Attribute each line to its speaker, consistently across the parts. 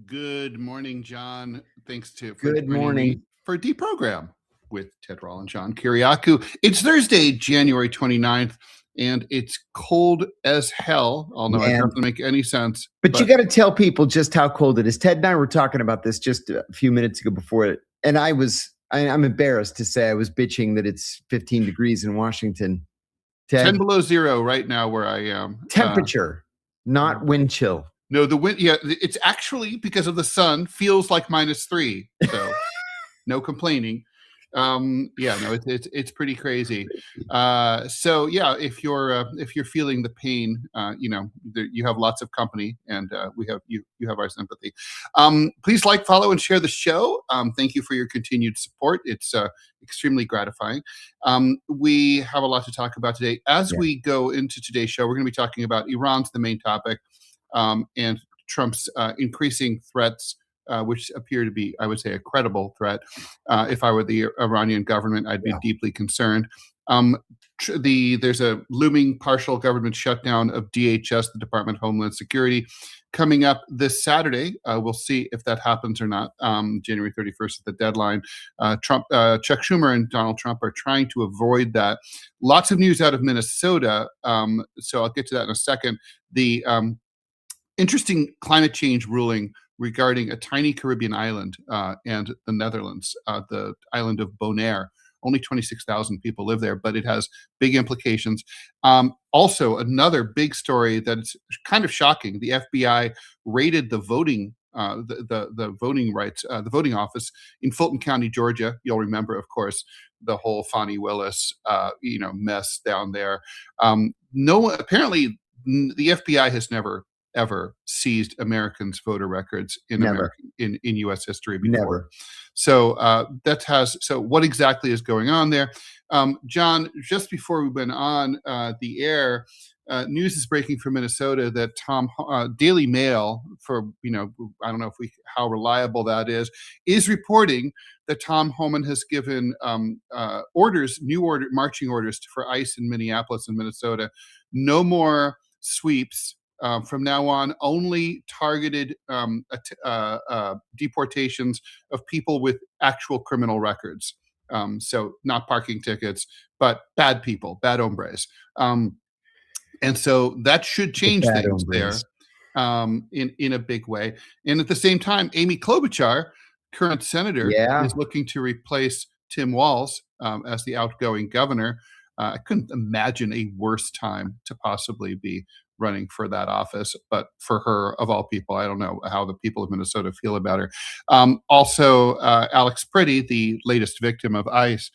Speaker 1: Good morning, John. Thanks for
Speaker 2: Good
Speaker 1: joining me
Speaker 2: morning.
Speaker 1: for DeProgram with Ted Rall and John Kiriakou. It's Thursday, January 29th, and it's cold as hell. Although it
Speaker 2: Man,
Speaker 1: doesn't make any sense.
Speaker 2: but you got to tell people just how cold it is. Ted and I were talking about this just a few minutes ago before it, and I'm embarrassed to say I was bitching that it's 15 degrees in Washington.
Speaker 1: 10
Speaker 2: Ted,
Speaker 1: below zero right now where I am.
Speaker 2: temperature, not wind chill.
Speaker 1: No, the wind, yeah, it's actually because of the sun feels like -3. So no complaining. It's pretty crazy. So yeah, if you're feeling the pain, you have lots of company, and you have our sympathy. Please like, follow, and share the show. Thank you for your continued support. It's extremely gratifying. We have a lot to talk about today. As we go into today's show, we're going to be talking about Iran's the main topic, and Trump's increasing threats, which appear to be, I would say, a credible threat. If I were the Iranian government, I'd be deeply concerned. There's a looming partial government shutdown of DHS, the Department of Homeland Security, coming up this Saturday. We'll see if that happens or not. January 31st is the deadline. Chuck Schumer and Donald Trump are trying to avoid that. Lots of news out of Minnesota, so I'll get to that in a second. The interesting climate change ruling regarding a tiny Caribbean island and the Netherlands, the island of Bonaire. Only 26,000 people live there, but it has big implications. Also, another big story that's kind of shocking: the FBI raided the voting the voting rights, the voting office in Fulton County, Georgia. You'll remember, of course, the whole Fani Willis mess down there. Apparently, the FBI has never ever seized Americans' voter records in U.S. history before.
Speaker 2: Never.
Speaker 1: So so what exactly is going on there? John, just before we went on the air, news is breaking from Minnesota that Daily Mail, for I don't know how reliable that is reporting that Tom Homan has given marching orders for ICE in Minneapolis and Minnesota. No more sweeps. From now on, only targeted deportations of people with actual criminal records. So not parking tickets, but bad people, bad hombres. And so that should change things there in a big way. And at the same time, Amy Klobuchar, current senator, is looking to replace Tim Walz as the outgoing governor. I couldn't imagine a worse time to possibly be running for that office, but for her, of all people, I don't know how the people of Minnesota feel about her. Also, Alex Pretti, the latest victim of ICE,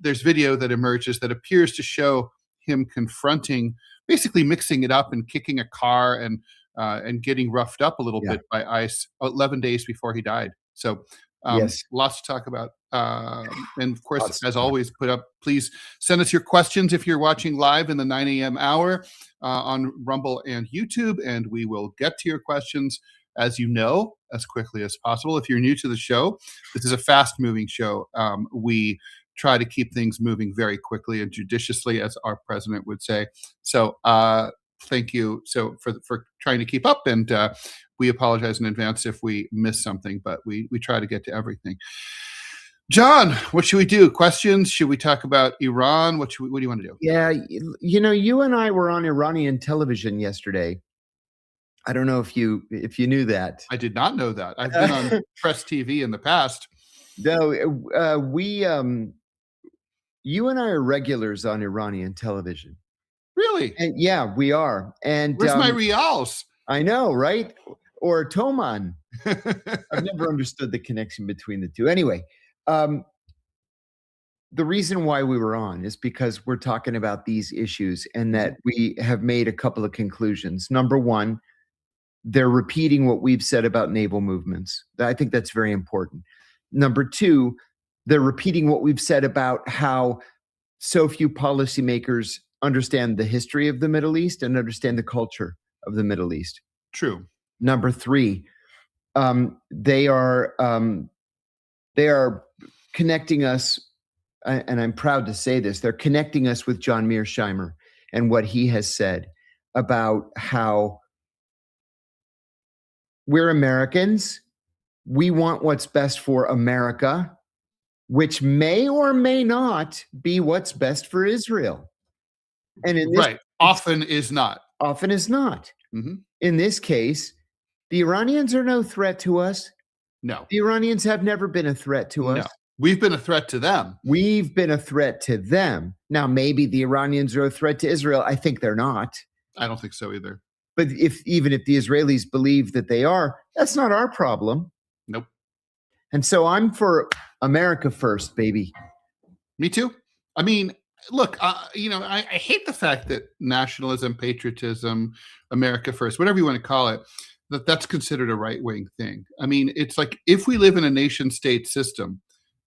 Speaker 1: there's video that emerges that appears to show him confronting, basically mixing it up and kicking a car and getting roughed up a little bit by ICE 11 days before he died. So lots to talk about. And of course, as always, please send us your questions if you're watching live in the 9 a.m. hour on Rumble and YouTube, and we will get to your questions, as quickly as possible. If you're new to the show, this is a fast-moving show. We try to keep things moving very quickly and judiciously, as our president would say. So thank you for trying to keep up, and we apologize in advance if we miss something, but we try to get to everything. John, what should we do? Questions? Should we talk about Iran? What do you want to do?
Speaker 2: Yeah, you and I were on Iranian television yesterday. I don't know if you knew that.
Speaker 1: I did not know that. I've been on Press TV in the past.
Speaker 2: No, you and I are regulars on Iranian television.
Speaker 1: Really?
Speaker 2: And yeah, we are. And
Speaker 1: where's my Rials?
Speaker 2: I know, right? Or Toman. I've never understood the connection between the two. Anyway, the reason why we were on is because we're talking about these issues and that we have made a couple of conclusions. Number one, they're repeating what we've said about naval movements. I think that's very important. Number two, they're repeating what we've said about how so few policymakers understand the history of the Middle East and understand the culture of the Middle East.
Speaker 1: True.
Speaker 2: Number three, they are connecting us, and I'm proud to say this, they're connecting us with John Mearsheimer and what he has said about how we're Americans. We want what's best for America, which may or may not be what's best for Israel. And in this,
Speaker 1: often is not.
Speaker 2: Often is not.
Speaker 1: Mm-hmm.
Speaker 2: In this case, the Iranians are no threat to us.
Speaker 1: No.
Speaker 2: The Iranians have never been a threat to us.
Speaker 1: No. We've been a threat to them.
Speaker 2: We've been a threat to them. Now, maybe the Iranians are a threat to Israel. I think they're not.
Speaker 1: I don't think so either.
Speaker 2: But even if the Israelis believe that they are, that's not our problem.
Speaker 1: Nope.
Speaker 2: And so I'm for America first, baby.
Speaker 1: Me too. I mean, look, I hate the fact that nationalism, patriotism, America first, whatever you want to call it, that's considered a right-wing thing. I mean, it's like if we live in a nation-state system,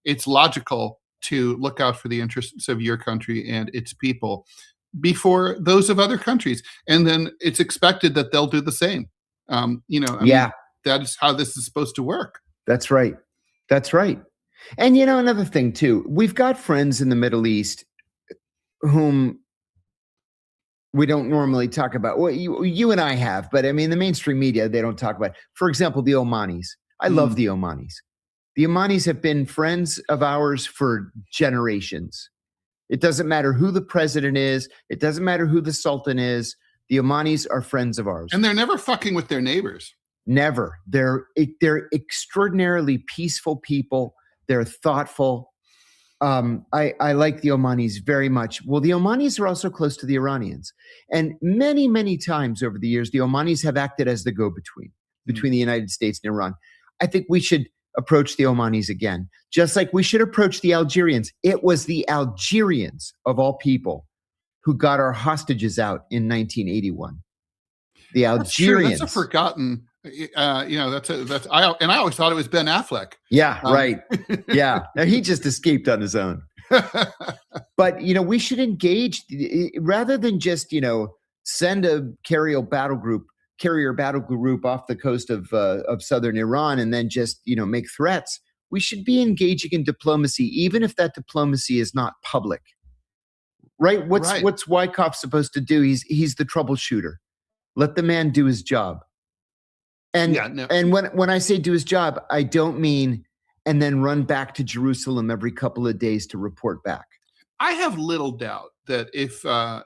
Speaker 1: it's logical to look out for the interests of your country and its people before those of other countries. And then it's expected that they'll do the same. I mean, that is how this is supposed to work.
Speaker 2: That's right. That's right. And, another thing, too, we've got friends in the Middle East whom we don't normally talk about. Well, you and I have, but I mean, the mainstream media, they don't talk about. For example, the Omanis. I love the Omanis. The Omanis have been friends of ours for generations. It doesn't matter who the president is. It doesn't matter who the sultan is. The Omanis are friends of ours.
Speaker 1: And they're never fucking with their neighbors.
Speaker 2: Never. They're extraordinarily peaceful people. They're thoughtful. I like the Omanis very much. Well, the Omanis are also close to the Iranians. And many, many times over the years, the Omanis have acted as the go-between between the United States and Iran. I think we should approach the Omanis again, just like we should approach the Algerians. It was the Algerians, of all people, who got our hostages out in 1981. The Algerians.
Speaker 1: That's a forgotten. I always thought it was Ben Affleck.
Speaker 2: Yeah, right. Yeah, now, he just escaped on his own. But we should engage rather than just send a carrier battle group off the coast of southern Iran and then just make threats. We should be engaging in diplomacy, even if that diplomacy is not public. Right? What's Wyckoff supposed to do? He's the troubleshooter. Let the man do his job. And when I say do his job, I don't mean and then run back to Jerusalem every couple of days to report back.
Speaker 1: I have little doubt that if an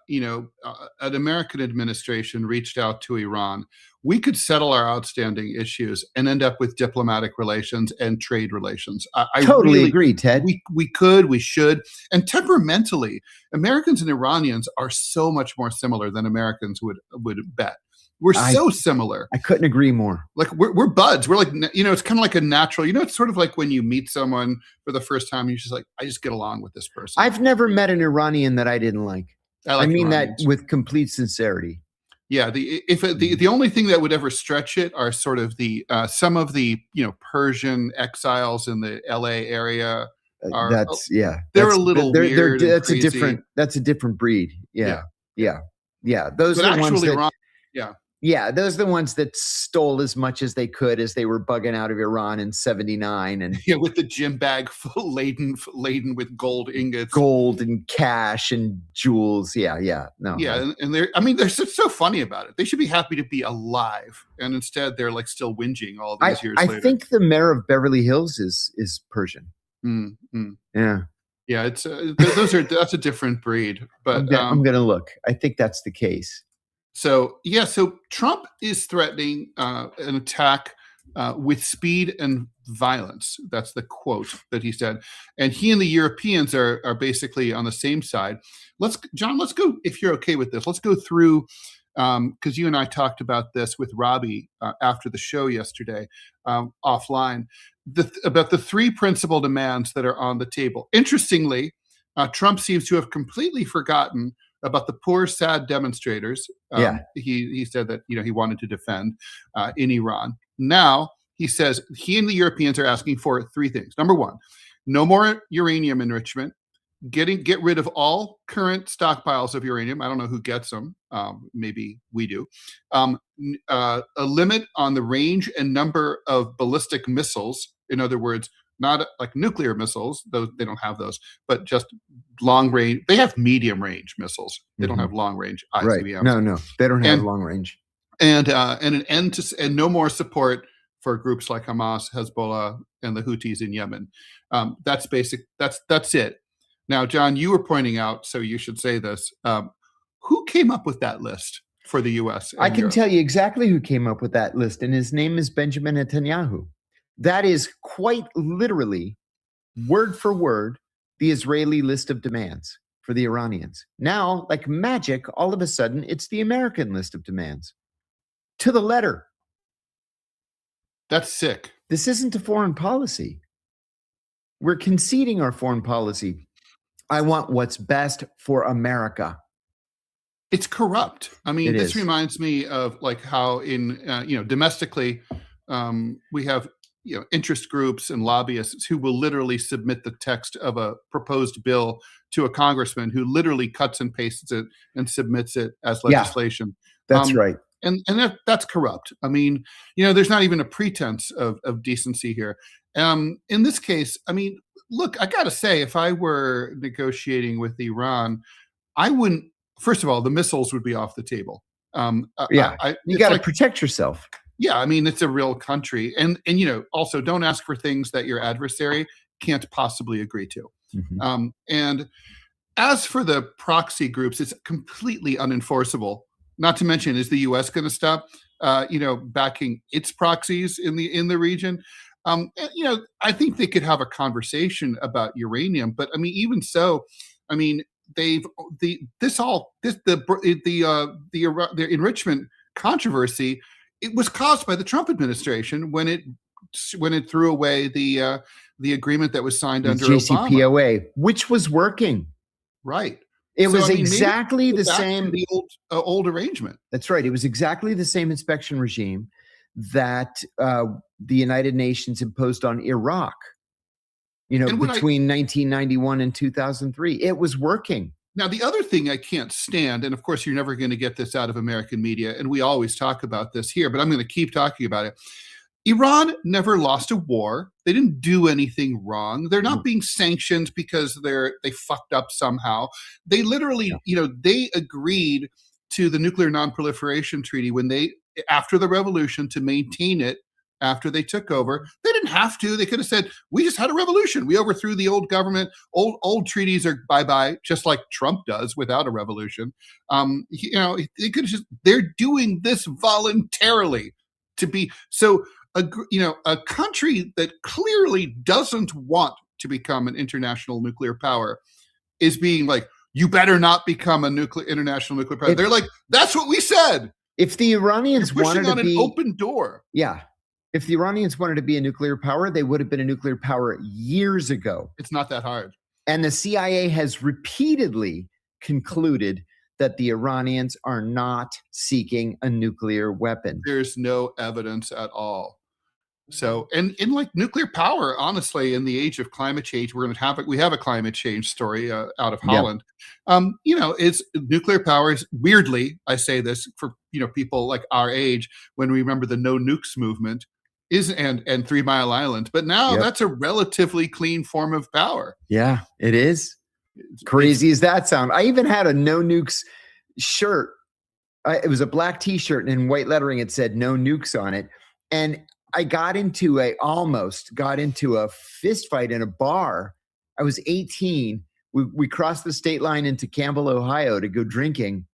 Speaker 1: American administration reached out to Iran, we could settle our outstanding issues and end up with diplomatic relations and trade relations. I
Speaker 2: totally
Speaker 1: really
Speaker 2: agree, Ted.
Speaker 1: We should. And temperamentally, Americans and Iranians are so much more similar than Americans would bet. We're so similar.
Speaker 2: I couldn't agree more.
Speaker 1: Like we're buds. We're like, it's kind of like a natural, it's sort of like when you meet someone for the first time, you're just like, I just get along with this person.
Speaker 2: I've never met an Iranian that I didn't like. I mean Iranians. That with complete sincerity.
Speaker 1: Yeah. The only thing that would ever stretch it are sort of some of the, Persian exiles in the LA area. They're a little weird.
Speaker 2: That's a different breed. Yeah. Those are the ones that, Yeah, those are the ones that stole as much as they could as they were bugging out of Iran in '79, and
Speaker 1: with the gym bag full laden with gold ingots,
Speaker 2: gold and cash and jewels.
Speaker 1: And they're so funny about it. They should be happy to be alive, and instead they're like still whinging all these years later.
Speaker 2: I think the mayor of Beverly Hills is Persian. Yeah.
Speaker 1: Yeah, it's that's a different breed. But
Speaker 2: I'm gonna look. I think that's the case.
Speaker 1: So Trump is threatening an attack with speed and violence. That's the quote that he said. And he and the Europeans are basically on the same side. John, let's go, if you're okay with this, let's go through, because you and I talked about this with Robbie after the show yesterday offline, about the three principal demands that are on the table. Interestingly, Trump seems to have completely forgotten about the poor, sad demonstrators. He said that he wanted to defend in Iran. Now he says he and the Europeans are asking for three things. Number one, no more uranium enrichment. Get rid of all current stockpiles of uranium. I don't know who gets them. Maybe we do. A limit on the range and number of ballistic missiles. In other words, not like nuclear missiles, those they don't have those, but just long range. They have medium range missiles. They don't have long range ICBMs.
Speaker 2: Right. No, they don't have long range.
Speaker 1: and an end to and no more support for groups like Hamas, Hezbollah, and the Houthis in Yemen. That's basic. That's it. Now, John, you were pointing out, so you should say this. Who came up with that list for the U.S.?
Speaker 2: I can tell you exactly who came up with that list, and his name is Benjamin Netanyahu. That is quite literally, word for word, the Israeli list of demands for the Iranians. Now, like magic, all of a sudden, it's the American list of demands. To the letter.
Speaker 1: That's sick.
Speaker 2: This isn't a foreign policy. We're conceding our foreign policy. I want what's best for America.
Speaker 1: It's corrupt. I mean, this reminds me of like how in, domestically, we have, interest groups and lobbyists who will literally submit the text of a proposed bill to a congressman who literally cuts and pastes it and submits it as legislation.
Speaker 2: That's right.
Speaker 1: And that's corrupt. I mean, there's not even a pretense of decency here. In this case, I mean, look, I got to say, if I were negotiating with Iran, I wouldn't. First of all, the missiles would be off the table.
Speaker 2: You got to protect yourself.
Speaker 1: Yeah, I mean, it's a real country, and also don't ask for things that your adversary can't possibly agree to. Mm-hmm. And as for the proxy groups, it's completely unenforceable. Not to mention, is the U.S. going to stop, backing its proxies in the region? I think they could have a conversation about uranium, but I mean, even so, I mean, the enrichment controversy, it was caused by the Trump administration when it threw away the agreement that was signed under
Speaker 2: JCPOA,
Speaker 1: Obama,
Speaker 2: which was working.
Speaker 1: Right.
Speaker 2: It was exactly the same.
Speaker 1: The old arrangement.
Speaker 2: That's right. It was exactly the same inspection regime that the United Nations imposed on Iraq. Between 1991 and 2003, it was working.
Speaker 1: Now, the other thing I can't stand, and of course, you're never going to get this out of American media, and we always talk about this here, but I'm going to keep talking about it. Iran never lost a war. They didn't do anything wrong. They're not being sanctioned because they fucked up somehow. They literally, they agreed to the Nuclear Non-Proliferation Treaty after the revolution, to maintain it after they took over. They didn't have to. They could have said, we just had a revolution. We overthrew the old government. Old treaties are bye-bye, just like Trump does without a revolution. They could just, they're doing this voluntarily to be so. A country that clearly doesn't want to become an international nuclear power is being like, you better not become a international nuclear power. They're like, that's what we said.
Speaker 2: If the Iranians wanted to be
Speaker 1: an open door.
Speaker 2: Yeah. If the Iranians wanted to be a nuclear power, they would have been a nuclear power years ago.
Speaker 1: It's not that hard.
Speaker 2: And the CIA has repeatedly concluded that the Iranians are not seeking a nuclear weapon.
Speaker 1: There's no evidence at all. So, and in like nuclear power, honestly, in the age of climate change, we have a climate change story out of Holland. It's nuclear power is, weirdly, I say this for people like our age, when we remember the no nukes movement and 3 Mile Island, but now that's a relatively clean form of power.
Speaker 2: Yeah, it is. Crazy as that sound. I even had a no nukes shirt. It was a black T-shirt, and in white lettering it said "no nukes" on it, and I almost got into a fist fight in a bar. I was 18. We crossed the state line into Campbell, Ohio to go drinking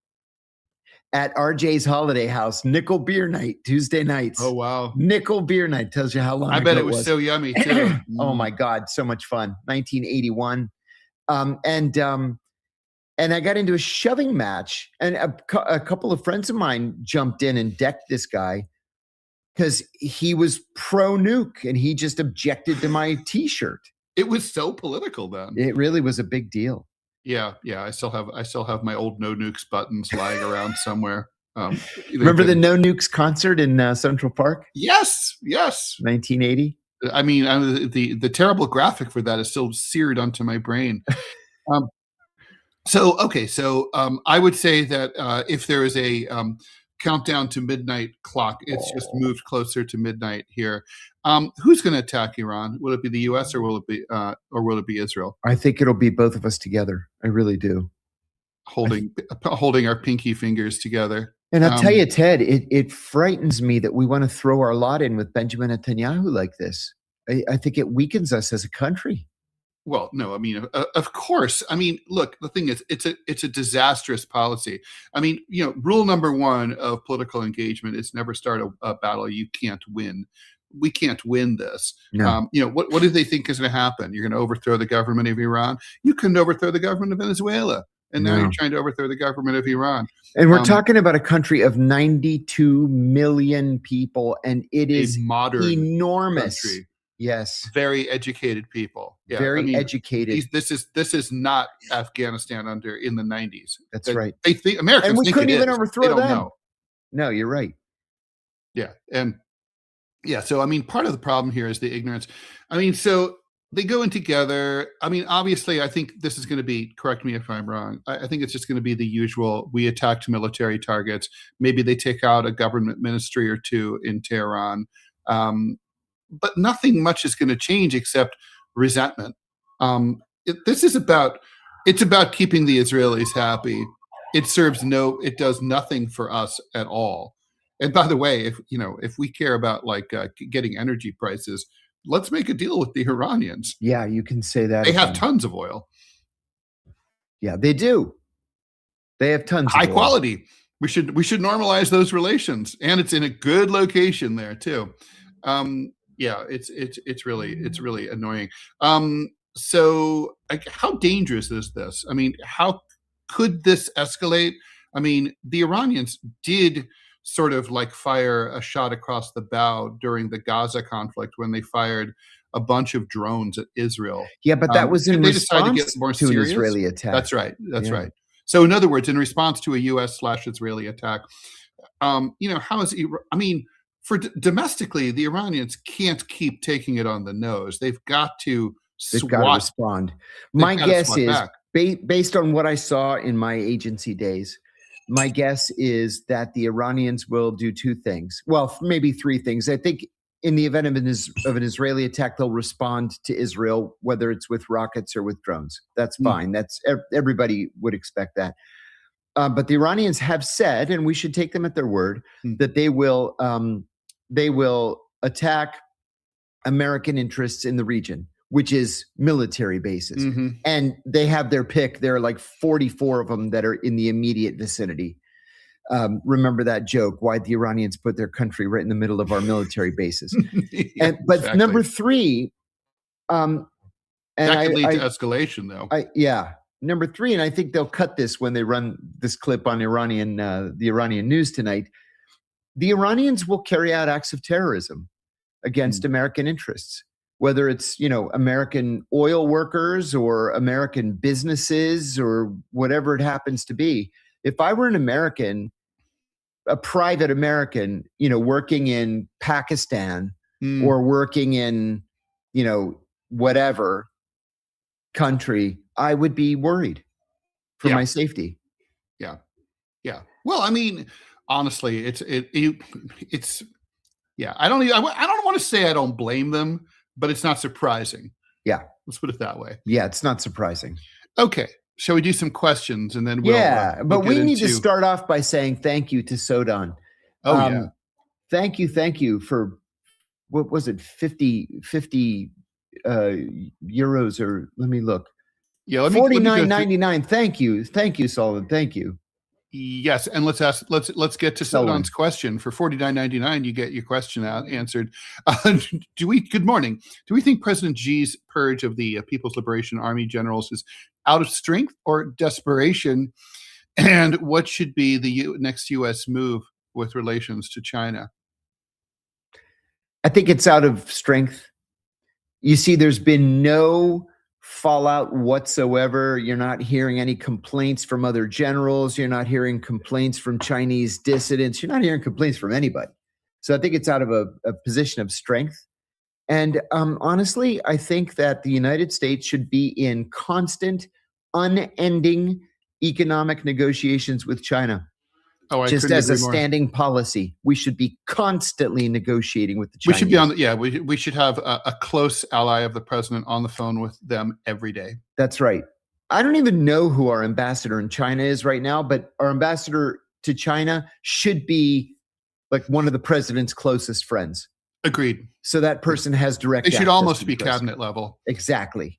Speaker 2: at RJ's Holiday House, Nickel Beer Night, Tuesday nights.
Speaker 1: Oh, wow.
Speaker 2: Nickel Beer Night tells you how long
Speaker 1: I bet it was so yummy, too.
Speaker 2: Oh, my God. So much fun. 1981. And I got into a shoving match, and a couple of friends of mine jumped in and decked this guy because he was pro-nuke and he just objected to my T-shirt.
Speaker 1: It was so political then.
Speaker 2: It really was a big deal.
Speaker 1: Yeah. I still have my old no nukes buttons lying around somewhere.
Speaker 2: Remember the No Nukes concert in Central Park?
Speaker 1: Yes.
Speaker 2: 1980.
Speaker 1: I mean, the terrible graphic for that is still seared onto my brain. So I would say that if there is a countdown to midnight clock, it's just moved closer to midnight here. Who's going to attack Iran? Will it be the U.S. or will it be Israel?
Speaker 2: I think it'll be both of us together. I really do.
Speaker 1: Holding our pinky fingers together.
Speaker 2: And I'll tell you, Ted, it frightens me that we want to throw our lot in with Benjamin Netanyahu like this. I think it weakens us as a country.
Speaker 1: Well, no, I mean, of course. I mean, look, the thing is, it's a disastrous policy. I mean, rule number one of political engagement is never start a battle you can't win. We can't win this.
Speaker 2: No.
Speaker 1: What do they think is going to happen? You're going to overthrow the government of Iran? You couldn't overthrow the government of Venezuela. And now you're trying to overthrow the government of Iran.
Speaker 2: And we're talking about a country of 92 million people, and it is enormous.
Speaker 1: Country.
Speaker 2: Yes.
Speaker 1: Very educated people. Yeah.
Speaker 2: Very educated.
Speaker 1: This is not Afghanistan in the 90s.
Speaker 2: That's right.
Speaker 1: They think Americans
Speaker 2: and we
Speaker 1: think
Speaker 2: couldn't
Speaker 1: it
Speaker 2: even
Speaker 1: is.
Speaker 2: overthrow them.
Speaker 1: Know.
Speaker 2: No, you're right.
Speaker 1: Yeah. And yeah, so I mean, part of the problem here is the ignorance. I mean, so they go in together. I mean, obviously, I think this is going to be, correct me if I'm wrong, I think it's just going to be the usual, we attacked military targets. Maybe they take out a government ministry or two in Tehran. But nothing much is going to change except resentment. It's about keeping the Israelis happy. It does nothing for us at all. And by the way, if we care about getting energy prices, let's make a deal with the Iranians.
Speaker 2: Yeah, you can say that.
Speaker 1: They have tons of oil.
Speaker 2: Yeah, they do. They have tons
Speaker 1: high
Speaker 2: of oil.
Speaker 1: Quality. We should normalize those relations, and it's in a good location there too. Yeah, it's really annoying. So how dangerous is this? I mean, how could this escalate? I mean, the Iranians did sort of fire a shot across the bow during the Gaza conflict when they fired a bunch of drones at Israel.
Speaker 2: Yeah, but that was in response to an Israeli attack.
Speaker 1: That's right. That's right. So in other words, in response to a U.S./Israeli attack, how is Iran? I mean, for domestically, the Iranians can't keep taking it on the nose. They've got to
Speaker 2: respond. My guess is, based on what I saw in my agency days, my guess is that the Iranians will do two things. Well, maybe three things. I think in the event of an Israeli attack, they'll respond to Israel, whether it's with rockets or with drones. That's fine. That's everybody would expect that. But the Iranians have said, and we should take them at their word, that they will attack American interests in the region, which is military bases. And they have their pick. There are like 44 of them that are in the immediate vicinity. Remember that joke, why the Iranians put their country right in the middle of our military bases. But exactly. Number three,
Speaker 1: that could lead to escalation, though.
Speaker 2: Number three, and I think they'll cut this when they run this clip on the Iranian news tonight. The Iranians will carry out acts of terrorism against American interests, whether it's American oil workers or American businesses or whatever it happens to be. If I were an American, a private American, working in Pakistan or working in, whatever country, I would be worried for my safety.
Speaker 1: Yeah. Well, I mean, honestly, it's I don't want to say I don't blame them, but it's not surprising.
Speaker 2: Yeah.
Speaker 1: Let's put it that way.
Speaker 2: Yeah, it's not surprising.
Speaker 1: Okay. Shall we do some questions and then
Speaker 2: but we need to start off by saying thank you to Sodan. Thank you for, what was it, 50 euros, or let me look.
Speaker 1: Yeah, let me
Speaker 2: $49.99. Thank you, Solomon. Thank you.
Speaker 1: Yes, and let's get to Sodan's question. For $49.99, you get your question answered. Good morning. Do we think President Xi's purge of the People's Liberation Army generals is out of strength or desperation? And what should be the next U.S. move with relations to China?
Speaker 2: I think it's out of strength. You see, there's been no fallout whatsoever. You're not hearing any complaints from other generals. You're not hearing complaints from Chinese dissidents. You're not hearing complaints from anybody. So I think it's out of a position of strength. And honestly, I think that the United States should be in constant, unending economic negotiations with China. Just as a standing policy, we should be constantly negotiating with the Chinese.
Speaker 1: We should have a close ally of the president on the phone with them every day.
Speaker 2: That's right. I don't even know who our ambassador in China is right now, but our ambassador to China should be like one of the president's closest friends.
Speaker 1: Agreed.
Speaker 2: So that person has direct.
Speaker 1: They should
Speaker 2: access
Speaker 1: almost
Speaker 2: to
Speaker 1: be
Speaker 2: the president.
Speaker 1: cabinet level.
Speaker 2: Exactly.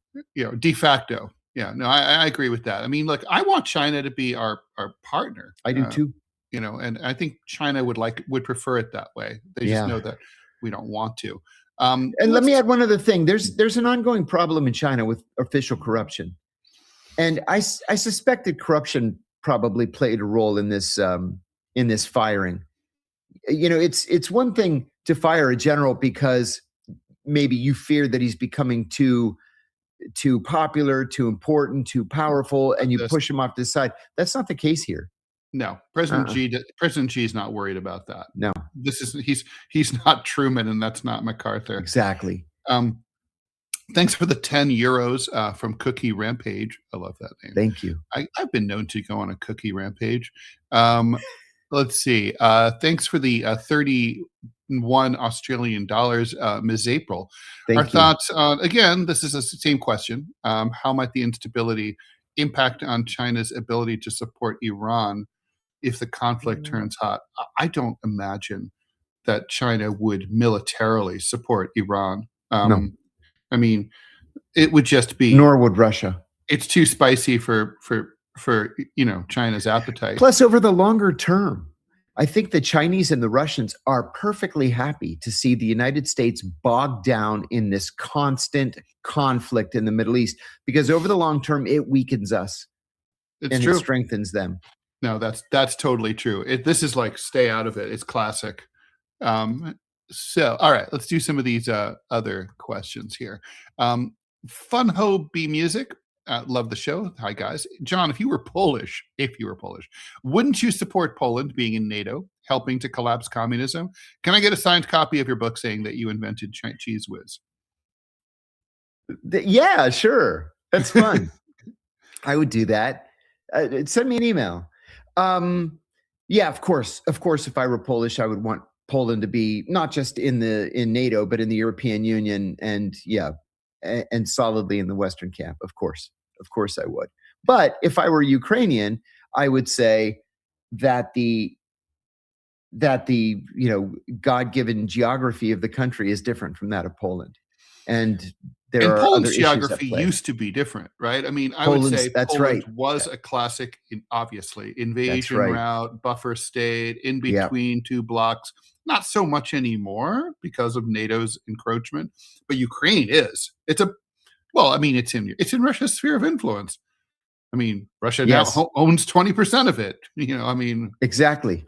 Speaker 1: De facto. Yeah, no, I agree with that. I mean, look, I want China to be our partner.
Speaker 2: I do too.
Speaker 1: And I think China would prefer it that way. They just know that we don't want to.
Speaker 2: And let me add one other thing. There's an ongoing problem in China with official corruption, and I suspect that corruption probably played a role in this firing. It's one thing to fire a general because maybe you fear that he's becoming too popular, too important, too powerful, and you push him off to the side. That's not the case here.
Speaker 1: No, President Xi is not worried about that.
Speaker 2: No,
Speaker 1: he's not Truman, and that's not MacArthur.
Speaker 2: Exactly.
Speaker 1: Thanks for the 10 euros from Cookie Rampage. I love that name.
Speaker 2: Thank you.
Speaker 1: I've been known to go on a cookie rampage. Let's see. Thanks for the 31 Australian dollars, Ms. April. Our thoughts on, again, this is the same question. How might the instability impact on China's ability to support Iran if the conflict turns hot? I don't imagine that China would militarily support Iran.
Speaker 2: No.
Speaker 1: I mean, it would just be.
Speaker 2: Nor would Russia.
Speaker 1: It's too spicy for China's appetite.
Speaker 2: Plus, over the longer term, I think the Chinese and the Russians are perfectly happy to see the United States bogged down in this constant conflict in the Middle East, because over the long term, it weakens us. It's true. It strengthens them.
Speaker 1: No, that's totally true. This is like stay out of it. It's classic. So, all right, let's do some of these other questions here. Fun Ho B Music. Love the show. Hi, guys. John, if you were Polish, wouldn't you support Poland being in NATO, helping to collapse communism? Can I get a signed copy of your book saying that you invented Cheese Whiz?
Speaker 2: Yeah, sure. That's fun. I would do that. Send me an email. Yeah, of course. Of course, if I were Polish, I would want Poland to be not just in NATO, but in the European Union, and solidly in the Western camp. Of course I would. But if I were Ukrainian, I would say that the God-given geography of the country is different from that of Poland, and
Speaker 1: Poland's geography used to be different, right? I mean, I would say Poland was a classic, obviously, invasion route, buffer state, in between two blocks. Not so much anymore because of NATO's encroachment, but Ukraine is. It's in Russia's sphere of influence. I mean, Russia now owns 20% of it.
Speaker 2: Exactly.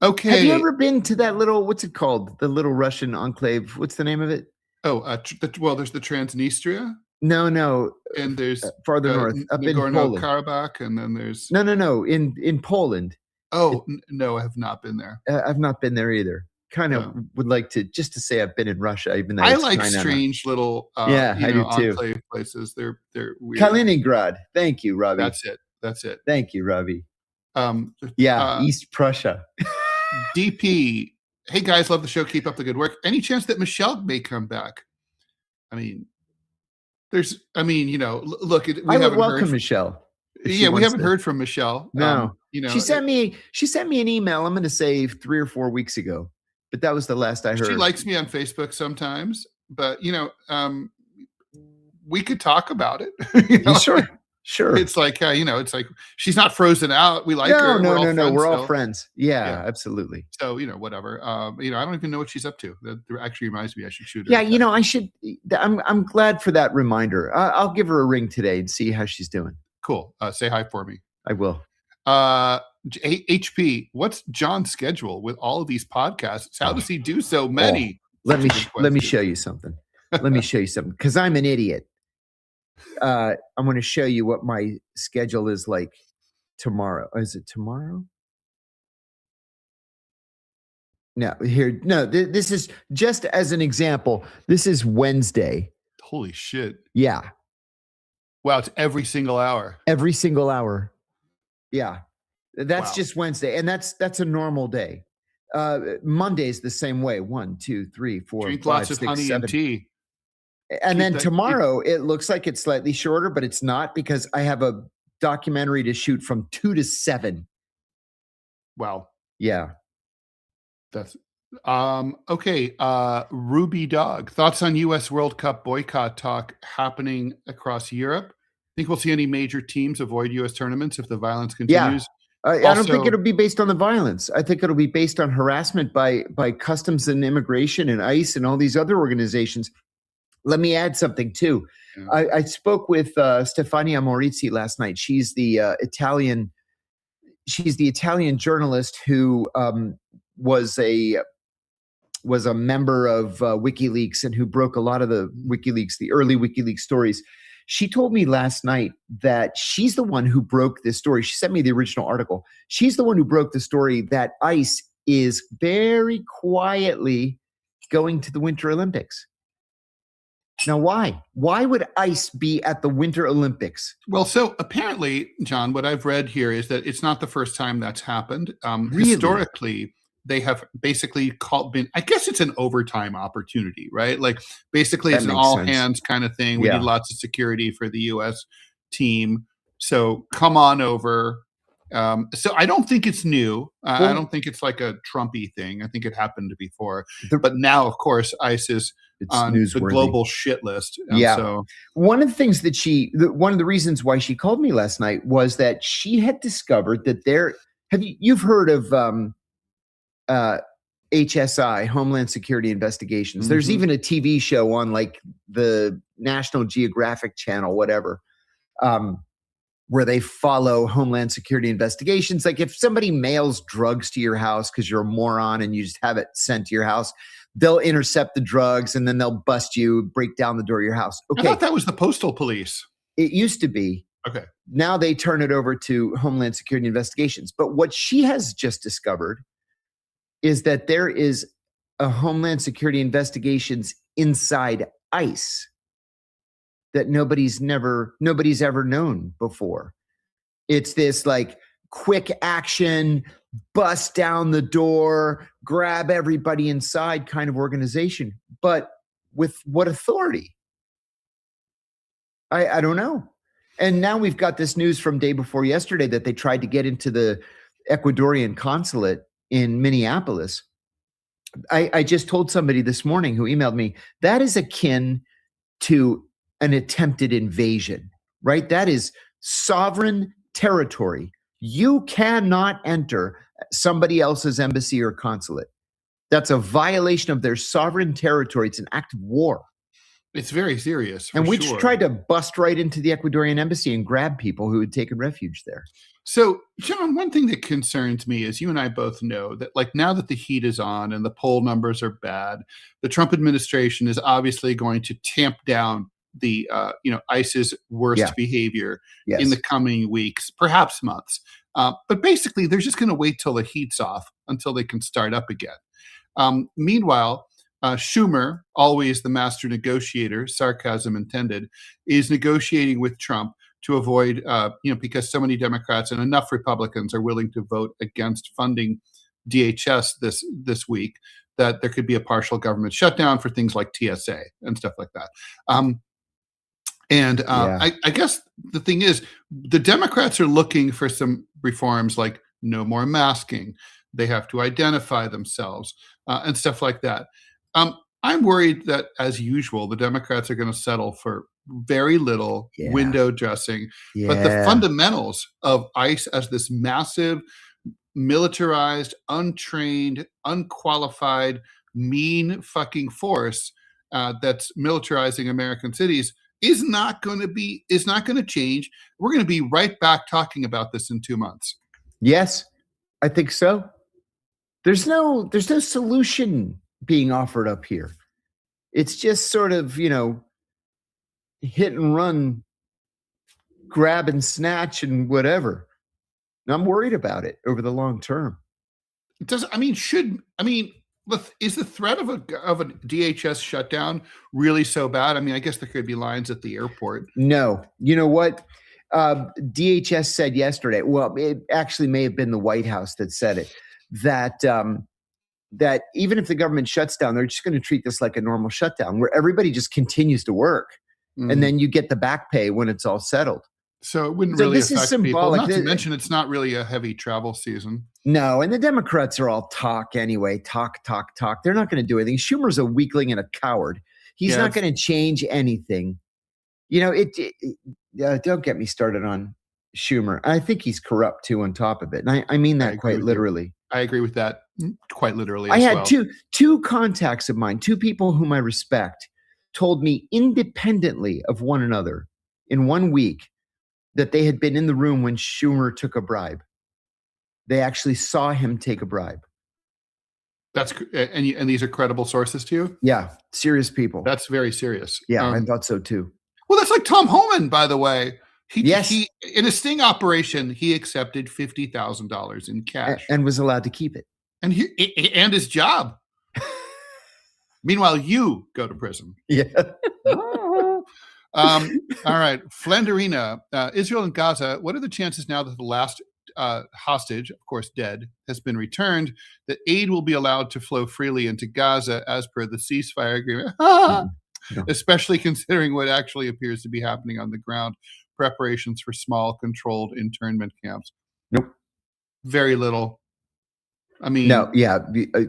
Speaker 1: Okay.
Speaker 2: Have you ever been to that little, what's it called? The little Russian enclave. What's the name of it?
Speaker 1: Oh, there's the Transnistria.
Speaker 2: No.
Speaker 1: And there's
Speaker 2: farther north, up in Poland.
Speaker 1: Nagorno-Karabakh, and then there's
Speaker 2: no in Poland.
Speaker 1: Oh, no, I have not been there.
Speaker 2: I've not been there either. Kind of would like to say I've been in Russia, even though
Speaker 1: I like strange little
Speaker 2: I do too.
Speaker 1: Enclave places. They're weird.
Speaker 2: Kaliningrad. Thank you, Robbie.
Speaker 1: That's it.
Speaker 2: Thank you, Robbie. East Prussia.
Speaker 1: DP. Hey guys, love the show. Keep up the good work. Any chance that Michelle may come back? I mean, look,
Speaker 2: I would welcome Michelle.
Speaker 1: Yeah, we haven't heard from Michelle.
Speaker 2: No, she sent me an email. I'm going to say 3 or 4 weeks ago, but that was the last I heard.
Speaker 1: She likes me on Facebook sometimes, but we could talk about it.
Speaker 2: Sure.
Speaker 1: It's like it's like she's not frozen out. We like her.
Speaker 2: No. We're all friends. Yeah, absolutely.
Speaker 1: So whatever. I don't even know what she's up to. That actually reminds me I should shoot her.
Speaker 2: Yeah, I should. I'm glad for that reminder. I'll give her a ring today and see how she's doing.
Speaker 1: Cool. Say hi for me.
Speaker 2: I will.
Speaker 1: HP, what's John's schedule with all of these podcasts? How does he do so many?
Speaker 2: Let me show you something. Because I'm an idiot. I'm going to show you what my schedule is like tomorrow. Is it tomorrow? No, this is just as an example. This is Wednesday.
Speaker 1: Holy shit.
Speaker 2: Yeah.
Speaker 1: Wow, it's every single hour.
Speaker 2: Every single hour. Yeah. That's just Wednesday. And that's a normal day. Monday's the same way. 1, 2, 3, 4,
Speaker 1: Drink
Speaker 2: 5,
Speaker 1: lots of
Speaker 2: 6,
Speaker 1: honey
Speaker 2: 7.
Speaker 1: and tea.
Speaker 2: And then tomorrow, it looks like it's slightly shorter, but it's not, because I have a documentary to shoot from 2 to 7.
Speaker 1: Wow.
Speaker 2: Yeah.
Speaker 1: That's okay. Ruby Dog. Thoughts on US World Cup boycott talk happening across Europe? Think we'll see any major teams avoid US tournaments if the violence
Speaker 2: Yeah.
Speaker 1: continues?
Speaker 2: I don't think
Speaker 1: Also,
Speaker 2: it'll be based on the violence. I think it'll be based on harassment by customs and immigration and ICE and all these other organizations. Let me add something too.
Speaker 1: yeah.
Speaker 2: I spoke with Stefania Maurizzi last night. She's the Italian journalist who was a member of WikiLeaks and who broke a lot of the early WikiLeaks stories. She told me last night that she's the one who broke this story. She sent me the original article. She's the one who broke the story that ICE is very quietly going to the Winter Olympics. Now, why? Why would ICE be at the Winter Olympics?
Speaker 1: Well, so apparently, John, what I've read here is that it's not the first time that's happened.
Speaker 2: Really?
Speaker 1: Historically, they have basically I guess it's an overtime opportunity, right? Like basically
Speaker 2: That
Speaker 1: it's an
Speaker 2: makes
Speaker 1: all
Speaker 2: sense.
Speaker 1: hands kind of thing. We
Speaker 2: Yeah.
Speaker 1: need lots of security for the US team. So come on over. So I don't think it's new. I
Speaker 2: Well-
Speaker 1: don't think it's like a Trumpy thing. I think it happened before.
Speaker 2: The-
Speaker 1: But now, of course, ICE is
Speaker 2: It's
Speaker 1: on the
Speaker 2: newsworthy.
Speaker 1: global shit list. And
Speaker 2: Yeah.
Speaker 1: so
Speaker 2: One of the things that one of the reasons why she called me last night was that she had discovered that you've heard of HSI, Homeland Security Investigations. There's
Speaker 1: Mhm.
Speaker 2: even a TV show on like the National Geographic channel, whatever, where they follow Homeland Security investigations. Like if somebody mails drugs to your house because you're a moron and you just have it sent to your house, they'll intercept the drugs and then they'll bust you, break down the door of your house.
Speaker 1: I
Speaker 2: Okay,
Speaker 1: thought that was the postal police.
Speaker 2: it used to be.
Speaker 1: Okay.
Speaker 2: Now they turn it over to Homeland Security Investigations. But what she has just discovered is that there is a Homeland Security Investigations inside ICE that nobody's ever known before. It's this like quick action, bust down the door, grab everybody inside kind of organization. But with what authority? I don't know. And now we've got this news from day before yesterday that they tried to get into the Ecuadorian consulate in Minneapolis. I just told somebody this morning who emailed me, that is akin to an attempted invasion, right? That is sovereign territory. You cannot enter somebody else's embassy or consulate. That's a violation of their sovereign territory. It's an act of war.
Speaker 1: It's very serious.
Speaker 2: And we
Speaker 1: sure.
Speaker 2: just tried to bust right into the Ecuadorian embassy and grab people who had taken refuge there.
Speaker 1: So, John, one thing that concerns me is you and I both know that, like, now that the heat is on and the poll numbers are bad, the Trump administration is obviously going to tamp down the, ISIS worst behavior in the coming weeks, perhaps months. But basically, they're just going to wait till the heat's off until they can start up again. Meanwhile, Schumer, always the master negotiator, sarcasm intended, is negotiating with Trump to avoid, because so many Democrats and enough Republicans are willing to vote against funding DHS this week, that there could be a partial government shutdown for things like TSA and stuff like that. I guess the thing is, the Democrats are looking for some reforms like no more masking. They have to identify themselves and stuff like that. I'm worried that, as usual, the Democrats are going to settle for very little window dressing. But the fundamentals of ICE as this massive, militarized, untrained, unqualified, mean fucking force that's militarizing American cities is not going to change. We're going to be right back talking about this in 2 months.
Speaker 2: Yes, I think so. There's no solution being offered up here. It's just sort of, hit and run, grab and snatch and whatever. And I'm worried about it over the long term.
Speaker 1: Is the threat of a DHS shutdown really so bad? I mean, I guess there could be lines at the airport.
Speaker 2: No. You know what? DHS said yesterday, well, it actually may have been the White House that said it, that even if the government shuts down, they're just going to treat this like a normal shutdown where everybody just continues to work. And then you get the back pay when it's all settled.
Speaker 1: So it wouldn't
Speaker 2: So
Speaker 1: really
Speaker 2: this is
Speaker 1: affect people.
Speaker 2: symbolic.
Speaker 1: Not to mention, it's not really a heavy travel season.
Speaker 2: No, and the Democrats are all talk anyway. Talk. They're not going to do anything. Schumer's a weakling and a coward. He's not going to change anything. You know, don't get me started on Schumer. I think he's corrupt too on top of it. And I mean that quite literally.
Speaker 1: I agree with that quite literally.
Speaker 2: I had two contacts of mine, two people whom I respect, told me independently of one another in 1 week that they had been in the room when Schumer took a bribe. They actually saw him take a bribe.
Speaker 1: And these are credible sources to you?
Speaker 2: Yeah, serious people.
Speaker 1: That's very serious.
Speaker 2: Yeah, I thought so too.
Speaker 1: Well, that's like Tom Homan, by the way. He in a sting operation, he accepted $50,000 in cash
Speaker 2: and was allowed to keep it.
Speaker 1: And and his job. Meanwhile, you go to prison.
Speaker 2: Yeah.
Speaker 1: All right, Flanderina, Israel and Gaza. What are the chances now that the last hostage, of course dead, has been returned, that aid will be allowed to flow freely into Gaza as per the ceasefire agreement? No. Especially considering what actually appears to be happening on the ground, preparations for small, controlled internment camps.
Speaker 2: Nope.
Speaker 1: Very little. I mean,
Speaker 2: no, yeah,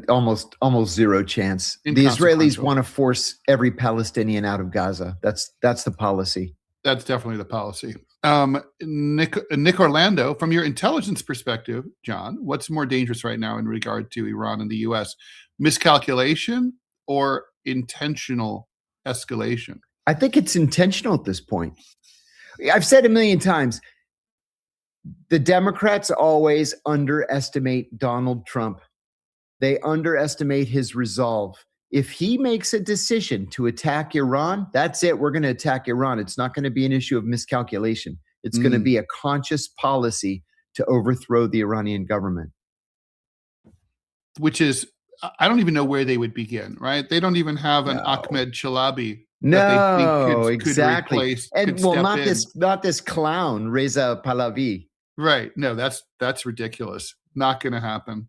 Speaker 2: almost zero chance. The Israelis want to force every Palestinian out of Gaza. That's the policy.
Speaker 1: That's definitely the policy. Nick Orlando, from your intelligence perspective, John, what's more dangerous right now in regard to Iran and the U.S.? Miscalculation or intentional escalation?
Speaker 2: I think it's intentional at this point. I've said a million times, the Democrats always underestimate Donald Trump. They underestimate his resolve. If he makes a decision to attack Iran, that's it. We're going to attack Iran. It's not going to be an issue of miscalculation. It's going to be a conscious policy to overthrow the Iranian government.
Speaker 1: Which is, I don't even know where they would begin, right? They don't even have an Ahmed Chalabi.
Speaker 2: No, exactly.
Speaker 1: Could replace,
Speaker 2: and well, not this clown, Reza Pahlavi.
Speaker 1: Right. No, that's ridiculous. Not going to happen.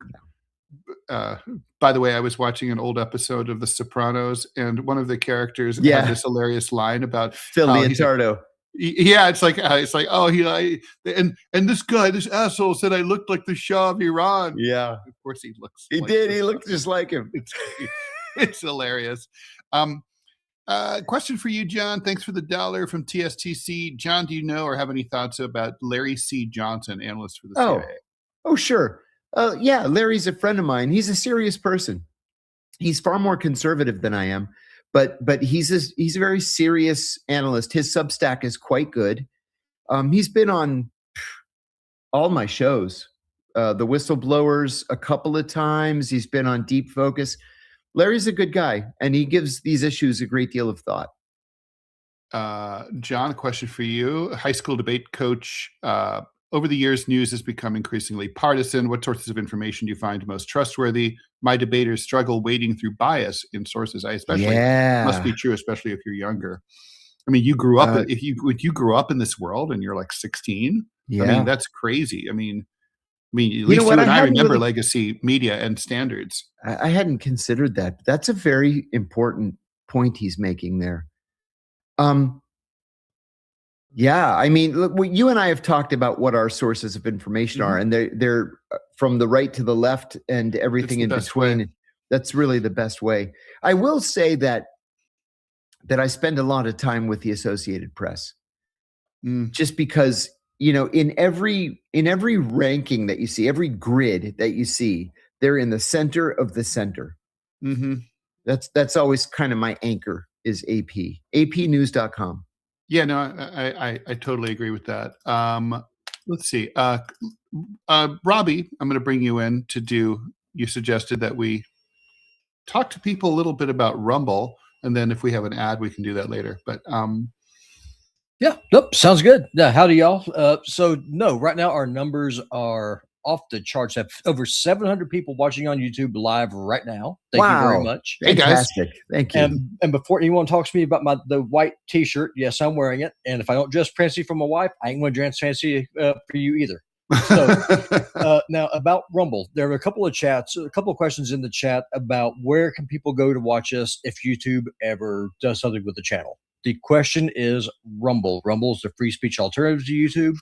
Speaker 1: By the way, I was watching an old episode of The Sopranos, and one of the characters had this hilarious line about
Speaker 2: Phil Leotardo.
Speaker 1: Yeah, it's like oh, and this guy, this asshole, said I looked like the Shah of Iran.
Speaker 2: Yeah,
Speaker 1: of course he looks.
Speaker 2: He did. He looked just like him.
Speaker 1: It's hilarious. Question for you, John. Thanks for the $1 from TSTC. John, do you know or have any thoughts about Larry C. Johnson, analyst for the CIA?
Speaker 2: Oh, sure. Yeah, Larry's a friend of mine. He's a serious person. He's far more conservative than I am, but he's a very serious analyst. His Substack is quite good. He's been on all my shows, the Whistleblowers a couple of times. He's been on Deep Focus. Larry's a good guy, and he gives these issues a great deal of thought.
Speaker 1: John, a question for you. High school debate coach. Over the years, news has become increasingly partisan. What sources of information do you find most trustworthy? My debaters struggle wading through bias in sources. Must be true, especially if you're younger. I mean, you grew up. If you grew up in this world and you're like 16, I mean, that's crazy. I mean, at least you and I remember legacy media and standards.
Speaker 2: I hadn't considered that. But that's a very important point he's making there. Yeah, I mean, look, you and I have talked about what our sources of information are, and they're from the right to the left and everything in between. That's really the best way. I will say that I spend a lot of time with the Associated Press, just because, you know, in every ranking that you see, every grid that you see, they're in the center of the center.
Speaker 1: Mm-hmm.
Speaker 2: That's always kind of my anchor is AP, apnews.com.
Speaker 1: Yeah, no, I totally agree with that. Let's see. Robbie, I'm going to bring you in to do, you suggested that we talk to people a little bit about Rumble, and then if we have an ad, we can do that later. But
Speaker 3: yeah, nope, sounds good. Yeah, howdy, y'all. So no, right now our numbers are off the charts. Have over 700 people watching on YouTube live right now. Thank you very much.
Speaker 1: Hey guys,
Speaker 2: thank you.
Speaker 3: And before anyone talks to me about the white T-shirt, yes, I'm wearing it. And if I don't dress fancy for my wife, I ain't going to dress fancy for you either. So now about Rumble, there are a couple of questions in the chat about where can people go to watch us if YouTube ever does something with the channel. The question is Rumble. Rumble is the free speech alternative to YouTube.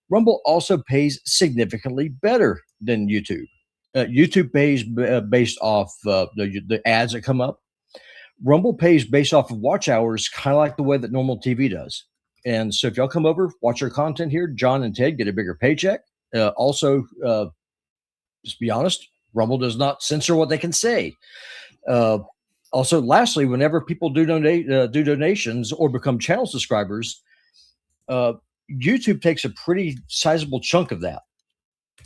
Speaker 3: Rumble also pays significantly better than YouTube. YouTube pays based off the ads that come up. Rumble pays based off of watch hours, kind of like the way that normal TV does. And so if y'all come over, watch our content here, John and Ted get a bigger paycheck. Also, just be honest, Rumble does not censor what they can say. Also, lastly, whenever people do donations or become channel subscribers, YouTube takes a pretty sizable chunk of that.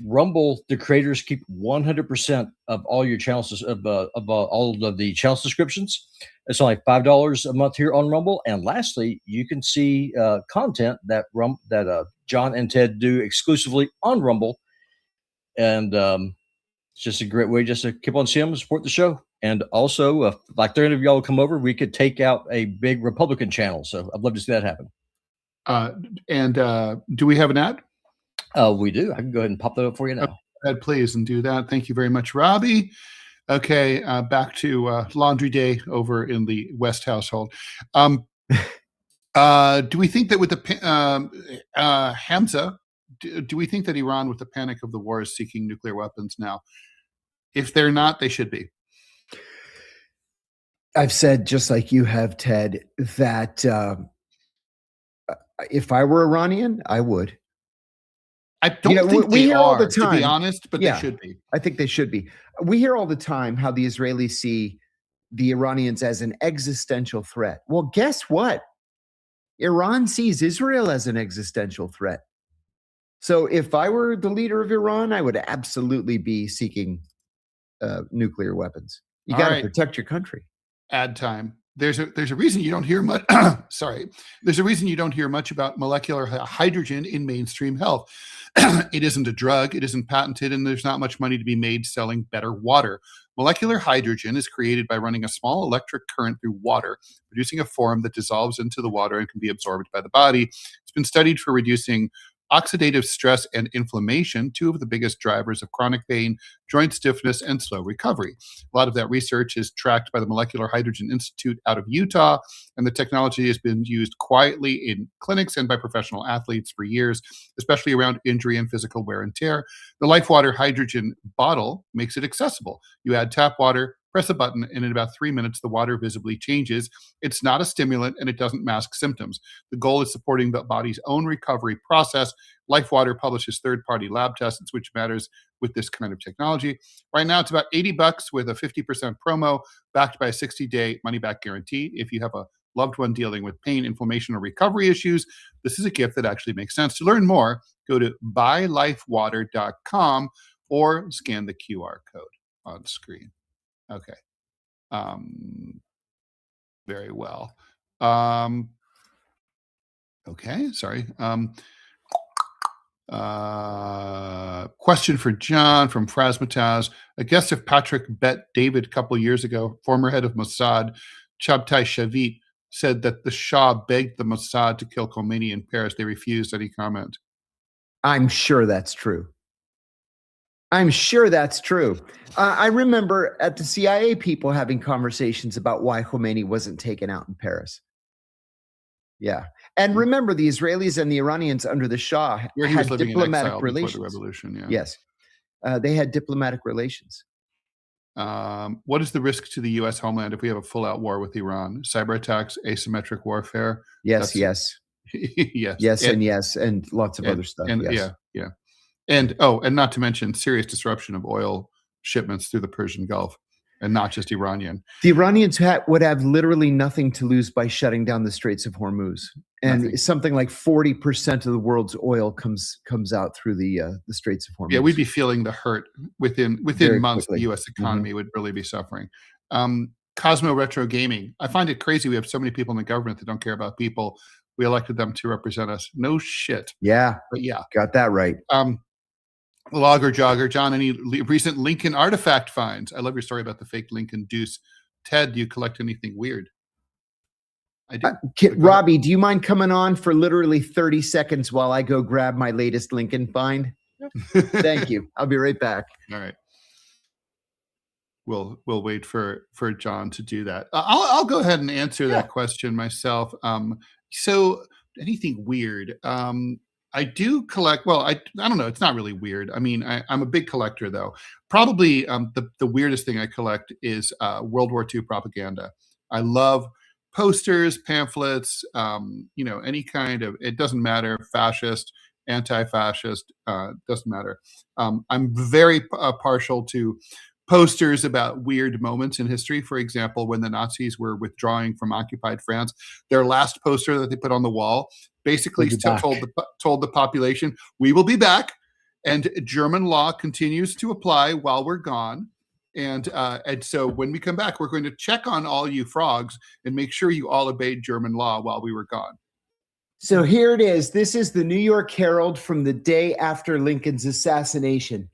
Speaker 3: Rumble, the creators keep 100% of all your channels of all of the channel subscriptions. It's only $5 a month here on Rumble. And lastly, you can see content that John and Ted do exclusively on Rumble, and it's just a great way just to keep on seeing them and support the show. And also, if like 30 of y'all will come over, we could take out a big Republican channel. So I'd love to see that happen.
Speaker 1: Do we have an ad?
Speaker 3: We do. I can go ahead and pop that up for you now.
Speaker 1: Go ahead, please, and do that. Thank you very much, Robbie. Okay, back to laundry day over in the West household. Do we think that with the Hamza, do we think that Iran, with the panic of the war, is seeking nuclear weapons now? If they're not, they should be.
Speaker 2: I've said, just like you have, Ted, that if I were Iranian, I would.
Speaker 1: I don't think
Speaker 2: we
Speaker 1: they
Speaker 2: hear
Speaker 1: are,
Speaker 2: all the time,
Speaker 1: to be honest, but they should be.
Speaker 2: I think they should be. We hear all the time how the Israelis see the Iranians as an existential threat. Well, guess what? Iran sees Israel as an existential threat. So if I were the leader of Iran, I would absolutely be seeking nuclear weapons. You got to protect your country.
Speaker 1: Ad time. There's a reason you don't hear much. Sorry, there's a reason you don't hear much about molecular hydrogen in mainstream health. It isn't a drug. It isn't patented, and there's not much money to be made selling better water. Molecular hydrogen is created by running a small electric current through water, producing a form that dissolves into the water and can be absorbed by the body. It's been studied for reducing oxidative stress and inflammation, two of the biggest drivers of chronic pain, joint stiffness, and slow recovery. A lot of that research is tracked by the Molecular Hydrogen Institute out of Utah, and the technology has been used quietly in clinics and by professional athletes for years, especially around injury and physical wear and tear. The LifeWater hydrogen bottle makes it accessible. You add tap water, press a button, and in about 3 minutes, the water visibly changes. It's not a stimulant, and it doesn't mask symptoms. The goal is supporting the body's own recovery process. LifeWater publishes third-party lab tests, which matters with this kind of technology. Right now, it's about $80 with a 50% promo, backed by a 60-day money-back guarantee. If you have a loved one dealing with pain, inflammation, or recovery issues, this is a gift that actually makes sense. To learn more, go to buylifewater.com or scan the QR code on screen. Okay. Very well. Okay, sorry. Question for John from Phrasmataz. A guest of Patrick Bet David a couple of years ago, former head of Mossad, Chabtai Shavit, said that the Shah begged the Mossad to kill Khomeini in Paris. They refused. Any comment?
Speaker 2: I'm sure that's true. I'm sure that's true. I remember at the CIA people having conversations about why Khomeini wasn't taken out in Paris. Yeah. And remember, the Israelis and the Iranians under the Shah had diplomatic relations.
Speaker 1: Before the revolution, yeah.
Speaker 2: Yes. They had diplomatic relations.
Speaker 1: What is the risk to the U.S. homeland if we have a full-out war with Iran? Cyber attacks, asymmetric warfare?
Speaker 2: Yes, yes.
Speaker 1: Yes.
Speaker 2: Yes, and lots of other stuff.
Speaker 1: And
Speaker 2: yes.
Speaker 1: Yeah. And not to mention serious disruption of oil shipments through the Persian Gulf, and not just Iranian.
Speaker 2: The Iranians would have literally nothing to lose by shutting down the Straits of Hormuz, and something like 40% of the world's oil comes out through the Straits of Hormuz.
Speaker 1: Yeah, we'd be feeling the hurt within
Speaker 2: Very
Speaker 1: months.
Speaker 2: quickly.
Speaker 1: The U.S. economy would really be suffering. Cosmo Retro Gaming. I find it crazy we have so many people in the government that don't care about people. We elected them to represent us. No shit.
Speaker 2: Yeah,
Speaker 1: but yeah,
Speaker 2: got that right.
Speaker 1: Logger Jogger, John, any recent Lincoln artifact finds? I love your story about the fake Lincoln Deuce. Ted, do you collect anything weird? I do.
Speaker 2: Robbie, do you mind coming on for literally 30 seconds while I go grab my latest Lincoln find? Thank you. I'll be right back.
Speaker 1: All right. we'll wait for John to do that. I'll go ahead and answer that question myself. So anything weird? I do collect. Well, I don't know. It's not really weird. I mean, I'm a big collector, though. Probably the weirdest thing I collect is World War II propaganda. I love posters, pamphlets, any kind of. It doesn't matter, fascist, anti-fascist, doesn't matter. I'm very partial to posters about weird moments in history. For example, when the Nazis were withdrawing from occupied France, their last poster that they put on the wall basically told the population, "We will be back, and German law continues to apply while we're gone. And so when we come back, we're going to check on all you frogs and make sure you all obeyed German law while we were gone."
Speaker 2: So here it is. This is the New York Herald from the day after Lincoln's assassination.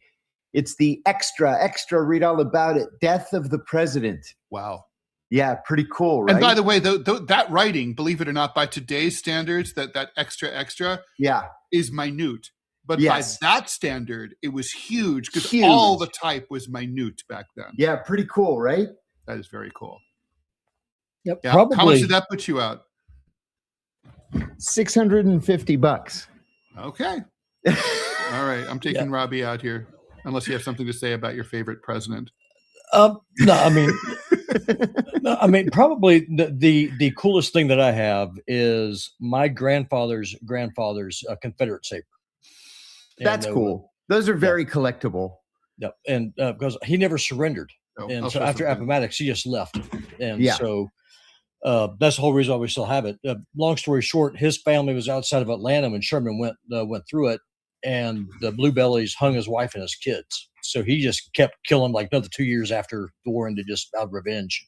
Speaker 2: It's the extra, read all about it. Death of the president.
Speaker 1: Wow.
Speaker 2: Yeah, pretty cool, right?
Speaker 1: And by the way, that writing, believe it or not, by today's standards, that extra is minute. But by that standard, it was huge because all the type was minute back then.
Speaker 2: Yeah, pretty cool, right?
Speaker 1: That is very cool.
Speaker 3: Yep.
Speaker 1: Yeah.
Speaker 3: Probably.
Speaker 1: How much did that put you out?
Speaker 2: $650.
Speaker 1: Okay. All right. I'm taking Robbie out here, unless you have something to say about your favorite president.
Speaker 3: No, I mean, probably the coolest thing that I have is my grandfather's Confederate saber.
Speaker 2: That's cool. Those are very collectible.
Speaker 3: Yep, and because he never surrendered, and so after Appomattox, he just left, and so that's the whole reason why we still have it. Long story short, his family was outside of Atlanta when Sherman went through it, and the Blue Bellies hung his wife and his kids. So he just kept killing like another 2 years after the war ended, just out of revenge.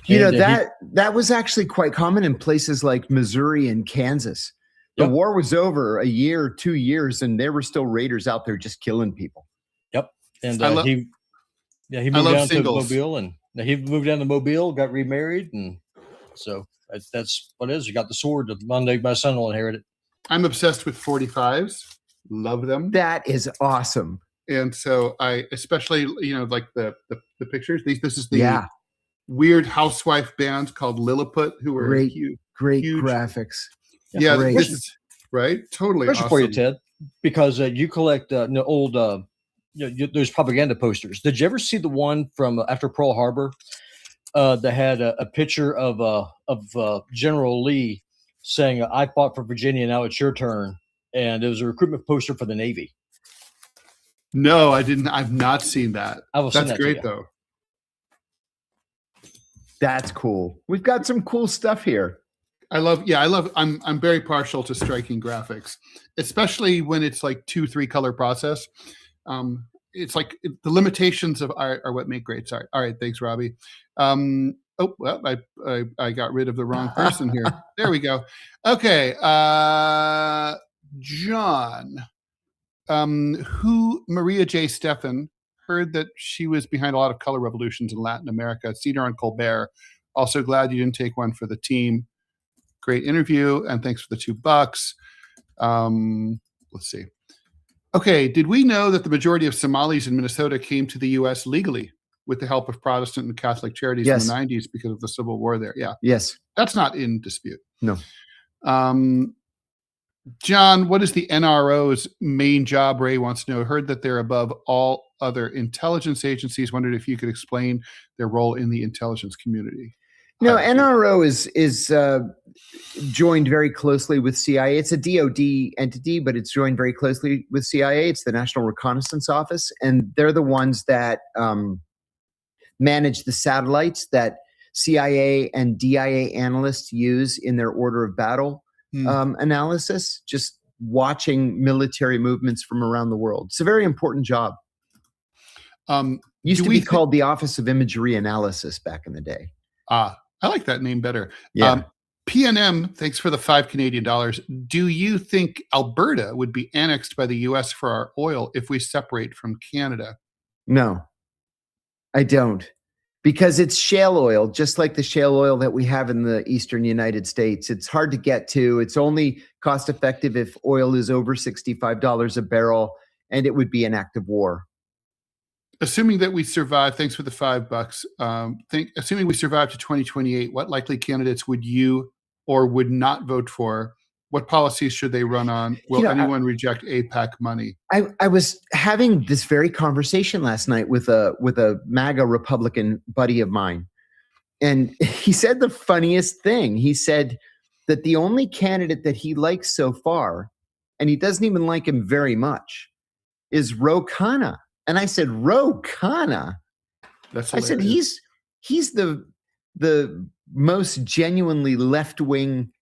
Speaker 2: That was actually quite common in places like Missouri and Kansas. The war was over a year, 2 years, and there were still raiders out there just killing people.
Speaker 3: Yep. And he moved down to Mobile, and he moved down to Mobile, got remarried, and so that's what it is. You got the sword that one day my son will inherit it.
Speaker 1: I'm obsessed with 45s. Love them.
Speaker 2: That is awesome.
Speaker 1: And so I especially, like the pictures. This is the weird housewife band called Lilliput, who were
Speaker 2: great
Speaker 1: huge
Speaker 2: graphics.
Speaker 1: Yeah, this is right. Totally
Speaker 3: question
Speaker 1: awesome
Speaker 3: for you, Ted, because you collect old. There's propaganda posters. Did you ever see the one from after Pearl Harbor that had a picture of General Lee saying, "I fought for Virginia, now it's your turn," and it was a recruitment poster for the Navy?
Speaker 1: No, I didn't. I've not seen that. That's great, though.
Speaker 2: That's cool. We've got some cool stuff here.
Speaker 1: I'm very partial to striking graphics, especially when it's like 2-3 color process. It's like the limitations of art are what make great art. All right. Thanks, Robbie. I got rid of the wrong person here. There we go. Okay. John, Maria J. Steffen, heard that she was behind a lot of color revolutions in Latin America. Seen her on Colbert. Also glad you didn't take one for the team. Great interview, and thanks for the $2. Let's see. Okay, did we know that the majority of Somalis in Minnesota came to the U.S. legally with the help of Protestant and Catholic charities in the 90s because of the Civil War there? Yeah.
Speaker 2: Yes.
Speaker 1: That's not in dispute.
Speaker 2: No.
Speaker 1: John, what is the NRO's main job? Ray wants to know. Heard that they're above all other intelligence agencies. Wondered if you could explain their role in the intelligence community.
Speaker 2: No, NRO is joined very closely with CIA. It's a DoD entity, but it's joined very closely with CIA. It's the National Reconnaissance Office, and they're the ones that manage the satellites that CIA and DIA analysts use in their order of battle analysis, just watching military movements from around the world. It's a very important job. Used to be called the Office of Imagery Analysis back in the day.
Speaker 1: I like that name better.
Speaker 2: Yeah.
Speaker 1: PNM, thanks for the $5 Canadian. Do you think Alberta would be annexed by the U.S. for our oil if we separate from Canada?
Speaker 2: No, I don't. Because it's shale oil, just like the shale oil that we have in the eastern United States. It's hard to get to. It's only cost effective if oil is over $65 a barrel, and it would be an act of war.
Speaker 1: assuming that we survive, thanks for the $5. Assuming we survive to 2028, what likely candidates would you or would not vote for? What policies should they run on? Will anyone reject AIPAC money?
Speaker 2: I was having this very conversation last night with a MAGA Republican buddy of mine. And he said the funniest thing. He said that the only candidate that he likes so far, and he doesn't even like him very much, is Ro Khanna. And I said, Ro Khanna?
Speaker 1: That's hilarious.
Speaker 2: I said, he's the most genuinely left-wing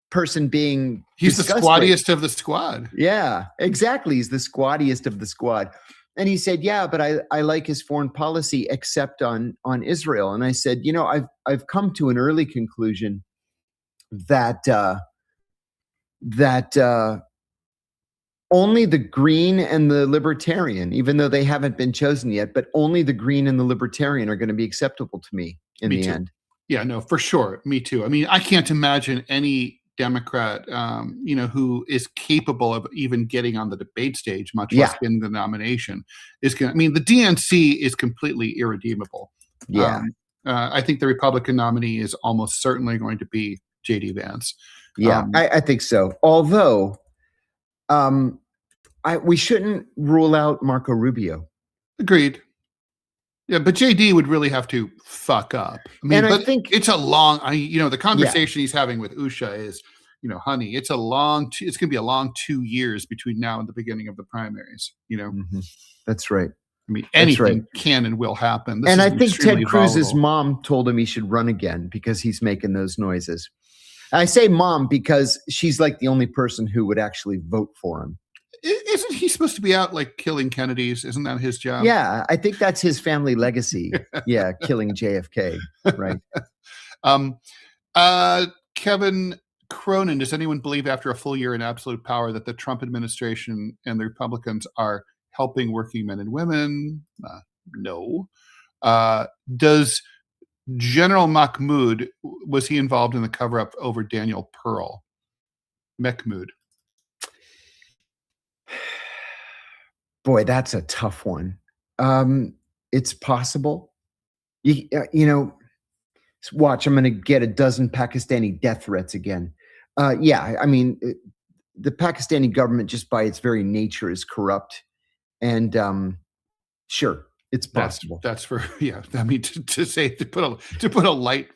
Speaker 2: person being
Speaker 1: he's the squattiest of the squad.
Speaker 2: Yeah, exactly. He's the squattiest of the squad. And he said, yeah, but I like his foreign policy except on Israel. And I said, I've come to an early conclusion that only the Green and the Libertarian, even though they haven't been chosen yet, but only the Green and the Libertarian are going to be acceptable to me in the end.
Speaker 1: Yeah, no, for sure. Me too. I mean, I can't imagine any Democrat, who is capable of even getting on the debate stage, much less getting the nomination, is going to, I mean, the DNC is completely irredeemable.
Speaker 2: Yeah.
Speaker 1: I think the Republican nominee is almost certainly going to be J.D. Vance.
Speaker 2: Yeah, I think so. Although, we shouldn't rule out Marco Rubio.
Speaker 1: Agreed. Yeah, but JD would really have to fuck up. I mean, I think it's a long. The conversation he's having with Usha is, honey, it's going to be a long 2 years between now and the beginning of the primaries.
Speaker 2: Mm-hmm. That's right.
Speaker 1: I mean, anything can and will happen.
Speaker 2: And I think Ted Cruz's mom told him he should run again because he's making those noises. I say mom because she's like the only person who would actually vote for him.
Speaker 1: Isn't he supposed to be out like killing Kennedys? Isn't that his job?
Speaker 2: Yeah, I think that's his family legacy. Yeah, killing JFK. Right.
Speaker 1: Kevin Cronin, does anyone believe after a full year in absolute power that the Trump administration and the Republicans are helping working men and women? No. Does General Mahmoud, was he involved in the cover-up over Daniel Pearl? Mahmoud.
Speaker 2: Boy, that's a tough one. It's possible. Watch, I'm going to get a dozen Pakistani death threats again. I mean, the Pakistani government, just by its very nature, is corrupt. And sure, it's possible.
Speaker 1: That's for I mean, to put a light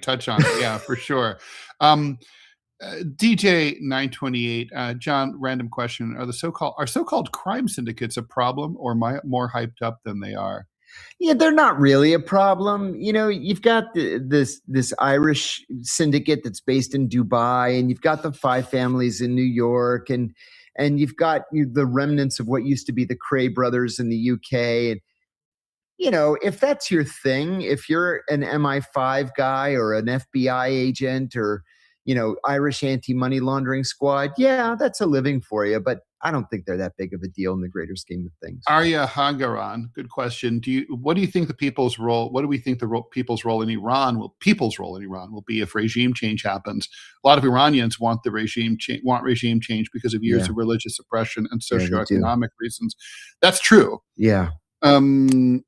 Speaker 1: touch on it. Yeah, for sure. DJ 928, John, random question: are so-called crime syndicates a problem, or more hyped up than they are?
Speaker 2: Yeah, they're not really a problem. You've got this Irish syndicate that's based in Dubai, and you've got the five families in New York, and you've got the remnants of what used to be the Cray brothers in the UK. And if that's your thing, if you're an MI5 guy or an FBI agent or Irish anti-money laundering squad, yeah, that's a living for you. But I don't think they're that big of a deal in the greater scheme of things.
Speaker 1: Arya Hagaran, good question. What do you think the people's role? What do we think the people's role in Iran will be if regime change happens? A lot of Iranians want regime change because of years of religious oppression and socioeconomic reasons. That's true.
Speaker 2: Yeah.
Speaker 1: I
Speaker 2: think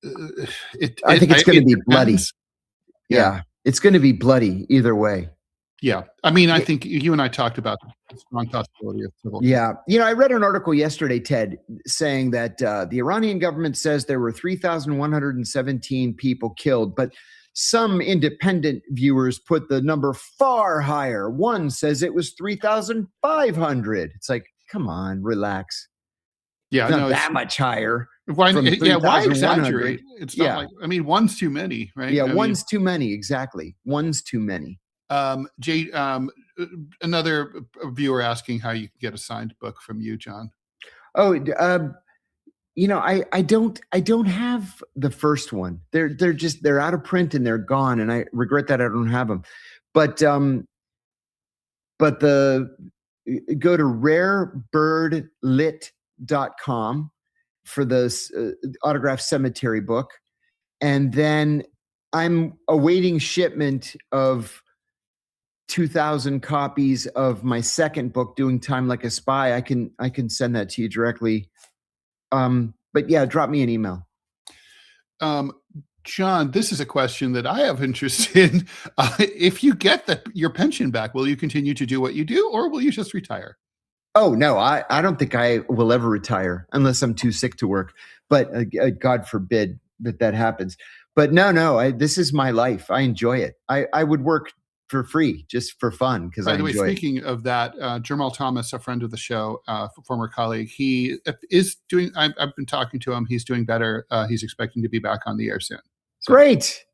Speaker 2: it's going to be bloody. Yeah. It's going to be bloody either way.
Speaker 1: Yeah. I mean, I think you and I talked about the strong possibility of civil.
Speaker 2: Yeah. I read an article yesterday, Ted, saying that the Iranian government says there were 3,117 people killed, but some independent viewers put the number far higher. One says it was 3,500. It's like, come on, relax.
Speaker 1: Yeah.
Speaker 2: It's not that much higher.
Speaker 1: Why exaggerate? It's not like, I mean, one's too many, right?
Speaker 2: Yeah, one's too many. Exactly. One's too many.
Speaker 1: Another viewer asking how you can get a signed book from you, John.
Speaker 2: Oh, I don't have the first one. They're out of print and they're gone, and I regret that I don't have them. But go to rarebirdlit.com for the autographed cemetery book, and then I'm awaiting shipment of 2,000 copies of my second book, Doing Time Like a Spy. I can send that to you directly But yeah, drop me an email.
Speaker 1: John, this is a question that I have interest in. If you get your pension back, will you continue to do what you do, or will you just retire?
Speaker 2: Oh, no, I don't think I will ever retire unless I'm too sick to work. But God forbid that happens. But no, this is my life. I enjoy it. I would work for free just for fun because I enjoy it. By the way,
Speaker 1: speaking of that, Jamal Thomas, a friend of the show, former colleague, he is doing, I've been talking to him. He's doing better. He's expecting to be back on the air soon. So,
Speaker 2: great.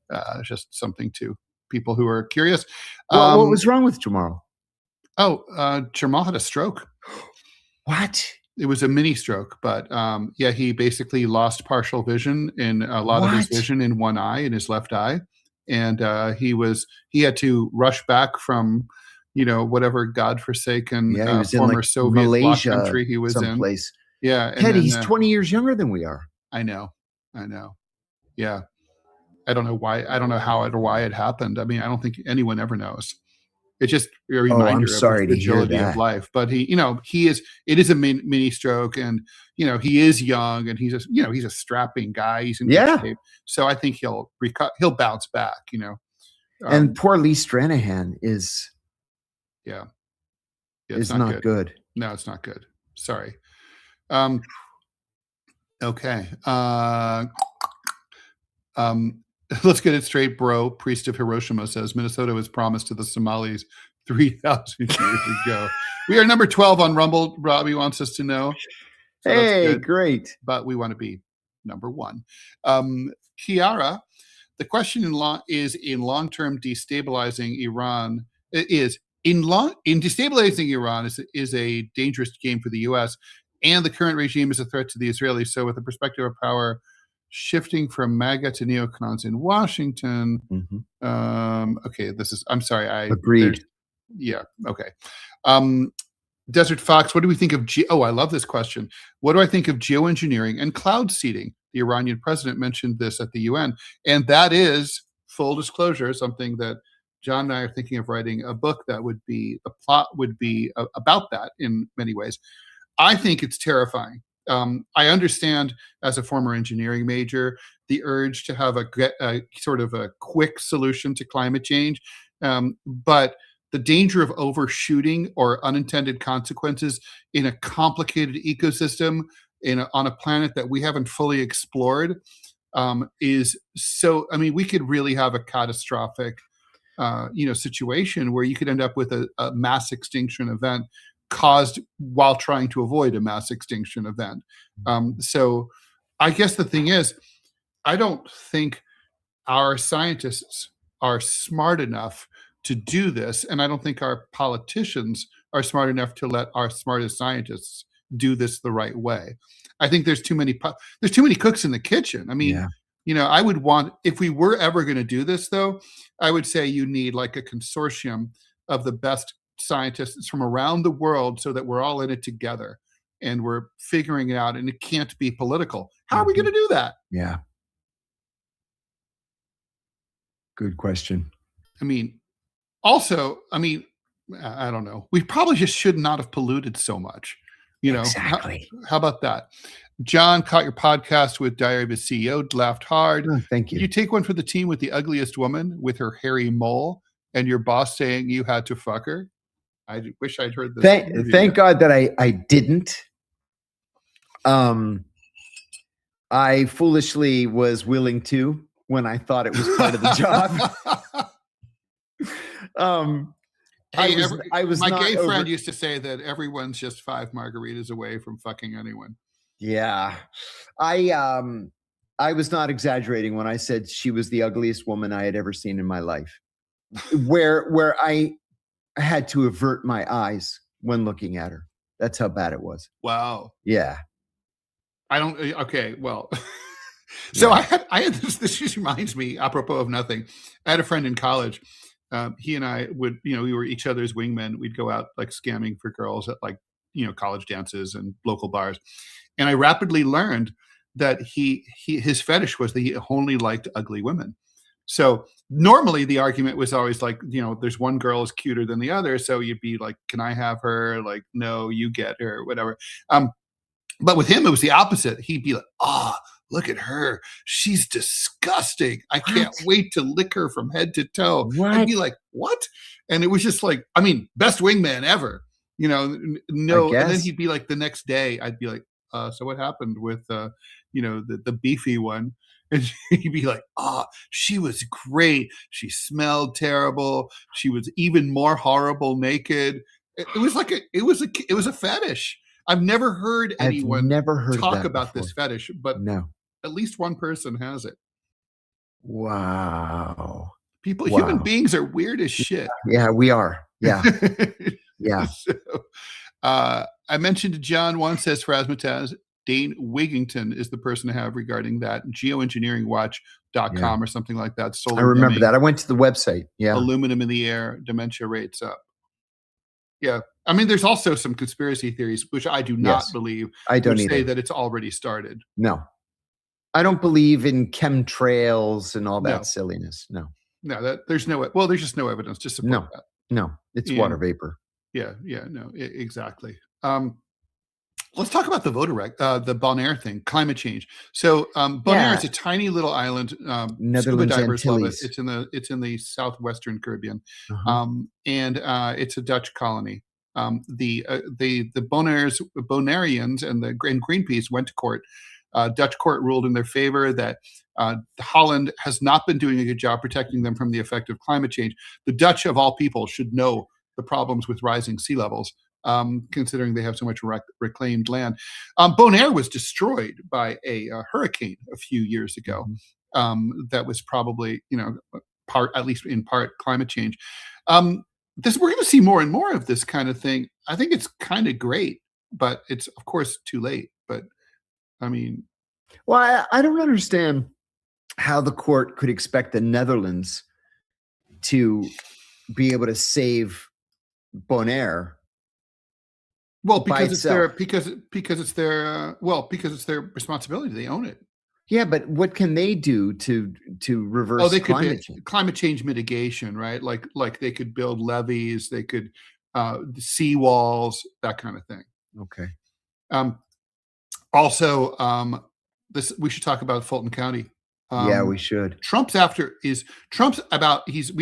Speaker 1: Just something to people who are curious.
Speaker 2: What was wrong with Jamal?
Speaker 1: Jamal had a stroke.
Speaker 2: What?
Speaker 1: It was a mini stroke, but he basically lost partial vision in a lot of his vision in one eye, in his left eye. And he had to rush back from, whatever godforsaken former Soviet bloc country he was
Speaker 2: someplace.
Speaker 1: in. Yeah.
Speaker 2: Ted, he's 20 years younger than we are.
Speaker 1: I know. Yeah. I don't know why. I don't know how or why it happened. I mean, I don't think anyone ever knows. It's just a reminder of the fragility of life. But it is a mini stroke, and he is young, and he's a strapping guy. He's in good shape. So I think he'll bounce back.
Speaker 2: And poor Lee Stranahan is
Speaker 1: it's
Speaker 2: not good.
Speaker 1: No, it's not good. Sorry. Okay. Let's get it straight, bro. Priest of Hiroshima says Minnesota was promised to the Somalis 3,000 years ago. We are number 12 on Rumble. Robbie wants us to know.
Speaker 2: So hey, great.
Speaker 1: But we want to be number 1. Kiara, the question in long-term destabilizing Iran is destabilizing Iran is a dangerous game for the U.S. and the current regime is a threat to the Israelis. So, with the perspective of power shifting from MAGA to neocons in Washington. Mm-hmm. Okay, I'm sorry.
Speaker 2: Agreed.
Speaker 1: Yeah, okay. Desert Fox, what do we think of I love this question. What do I think of geoengineering and cloud seeding? The Iranian president mentioned this at the UN. And that is, full disclosure, something that John and I are thinking of writing a book that would be, the plot would be about that in many ways. I think it's terrifying. I understand, as a former engineering major, the urge to have a sort of a quick solution to climate change, but the danger of overshooting or unintended consequences in a complicated ecosystem on a planet that we haven't fully explored is so. I mean, we could really have a catastrophic, situation where you could end up with a mass extinction event caused while trying to avoid a mass extinction event. So I guess the thing is, I don't think our scientists are smart enough to do this. And I don't think our politicians are smart enough to let our smartest scientists do this the right way. I think there's too many cooks in the kitchen. I mean, I would want, if we were ever going to do this though, I would say you need like a consortium of the best scientists from around the world so that we're all in it together and we're figuring it out, and it can't be political. How are we going to do that?
Speaker 2: Yeah. Good question.
Speaker 1: I mean, also, I don't know. We probably just should not have polluted so much.
Speaker 2: Exactly.
Speaker 1: How about that? John caught your podcast with Diary of a CEO, laughed hard.
Speaker 2: Oh, thank you.
Speaker 1: Did you take one for the team with the ugliest woman with her hairy mole and your boss saying you had to fuck her? I wish I'd heard this.
Speaker 2: Thank God that I didn't. I foolishly was willing to when I thought it was part of the job.
Speaker 1: My gay friend used to say that everyone's just 5 margaritas away from fucking anyone.
Speaker 2: Yeah. I was not exaggerating when I said she was the ugliest woman I had ever seen in my life. Where I had to avert my eyes when looking at her. That's how bad it was.
Speaker 1: Wow.
Speaker 2: Yeah.
Speaker 1: Okay, well. So yeah. I had this just reminds me, apropos of nothing. I had a friend in college. He and I would, we were each other's wingmen. We'd go out like scamming for girls at like, college dances and local bars. And I rapidly learned that his fetish was that he only liked ugly women. So normally the argument was always like, there's one girl is cuter than the other. So you'd be like, can I have her? Like, no, you get her, whatever. But with him, it was the opposite. He'd be like, look at her. She's disgusting. I can't wait to lick her from head to toe.
Speaker 2: What?
Speaker 1: I'd be like, what? And it was just like, I mean, best wingman ever. No. And then he'd be like, the next day, I'd be like, so what happened with, the beefy one? And he'd be like, she was great. She smelled terrible. She was even more horrible naked. It was a fetish. I've never heard anyone talk about this fetish, but
Speaker 2: no,
Speaker 1: at least one person has it.
Speaker 2: Wow.
Speaker 1: Human beings are weird as shit.
Speaker 2: Yeah, we are. Yeah. Yeah.
Speaker 1: So, I mentioned to John once, says Razmataz, Dane Wigington is the person to have regarding that. Geoengineeringwatch.com or something like that.
Speaker 2: I remember that. I went to the website. Yeah.
Speaker 1: Aluminum in the air, dementia rates up. Yeah. I mean, there's also some conspiracy theories, which I do not believe.
Speaker 2: I don't
Speaker 1: say that it's already started.
Speaker 2: No. I don't believe in chemtrails and all that silliness. No.
Speaker 1: No, there's just no evidence to support that.
Speaker 2: No, it's water vapor.
Speaker 1: Yeah, no, exactly. Let's talk about the the Bonaire thing, climate change. So Bonaire is a tiny little island. Scuba divers love it. It's in the southwestern Caribbean, and it's a Dutch colony. The Bonaireans and Greenpeace went to court. Dutch court ruled in their favor that Holland has not been doing a good job protecting them from the effect of climate change. The Dutch, of all people, should know the problems with rising sea levels, considering they have so much reclaimed land. Bonaire was destroyed by a hurricane a few years ago. That was probably, at least in part, climate change. We're going to see more and more of this kind of thing. I think it's kind of great, but it's, of course, too late. But I mean,
Speaker 2: well, I don't understand how the court could expect the Netherlands to be able to save Bonaire.
Speaker 1: Well, because it's their responsibility. They own it.
Speaker 2: Yeah, but what can they do to reverse climate change?
Speaker 1: Climate change mitigation, right? Like they could build levees, they could sea walls, that kind of thing.
Speaker 2: Okay.
Speaker 1: Also, we should talk about Fulton County.
Speaker 2: Yeah, we should.
Speaker 1: We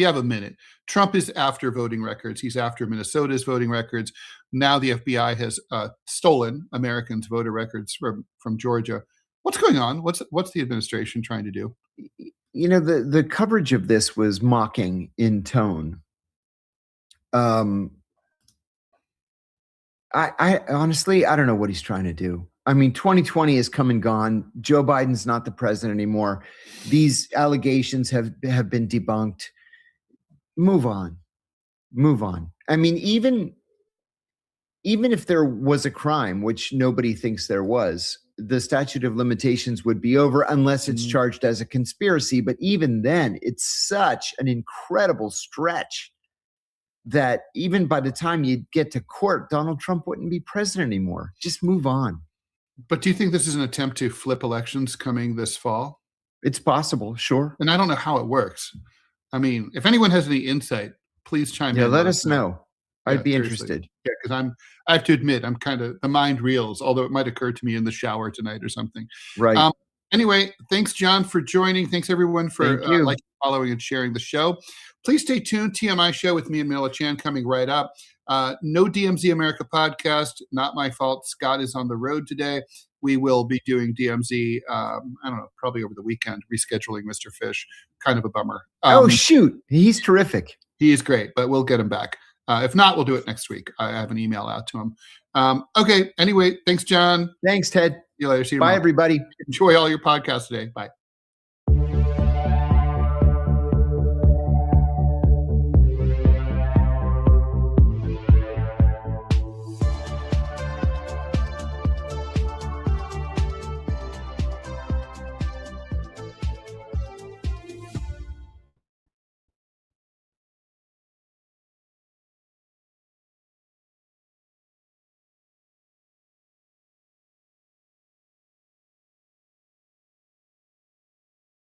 Speaker 1: have a minute. Trump is after voting records. He's after Minnesota's voting records. Now the FBI has stolen Americans' voter records from Georgia. What's going on? What's the administration trying to do?
Speaker 2: The coverage of this was mocking in tone. I honestly, I don't know what he's trying to do. I mean, 2020 has come and gone. Joe Biden's not the president anymore. These allegations have been debunked. Move on. I mean, even if there was a crime, which nobody thinks there was, the statute of limitations would be over unless it's charged as a conspiracy. But even then, it's such an incredible stretch that even by the time you get to court, Donald Trump wouldn't be president anymore. Just move on.
Speaker 1: But do you think this is an attempt to flip elections coming this fall?
Speaker 2: It's possible, sure.
Speaker 1: And I don't know how it works. I mean, if anyone has any insight, please chime in.
Speaker 2: Yeah, let us know. I'd be interested.
Speaker 1: Yeah, because I have to admit, I'm kind of, the mind reels, although it might occur to me in the shower tonight or something.
Speaker 2: Right.
Speaker 1: Anyway, thanks, John, for joining. Thanks, everyone, for liking, following, and sharing the show. Please stay tuned. TMI show with me and Manila Chan coming right up. No DMZ America podcast. Not my fault. Scott is on the road today. We will be doing DMZ, I don't know, probably over the weekend, rescheduling Mr. Fish. Kind of a bummer.
Speaker 2: Oh, shoot. He's terrific.
Speaker 1: He is great, but we'll get him back. If not, we'll do it next week. I have an email out to him. Okay. Anyway, thanks, John.
Speaker 2: Thanks, Ted.
Speaker 1: See you later. See you
Speaker 2: Bye,
Speaker 1: tomorrow.
Speaker 2: everybody.
Speaker 1: Enjoy all your podcasts today. Bye.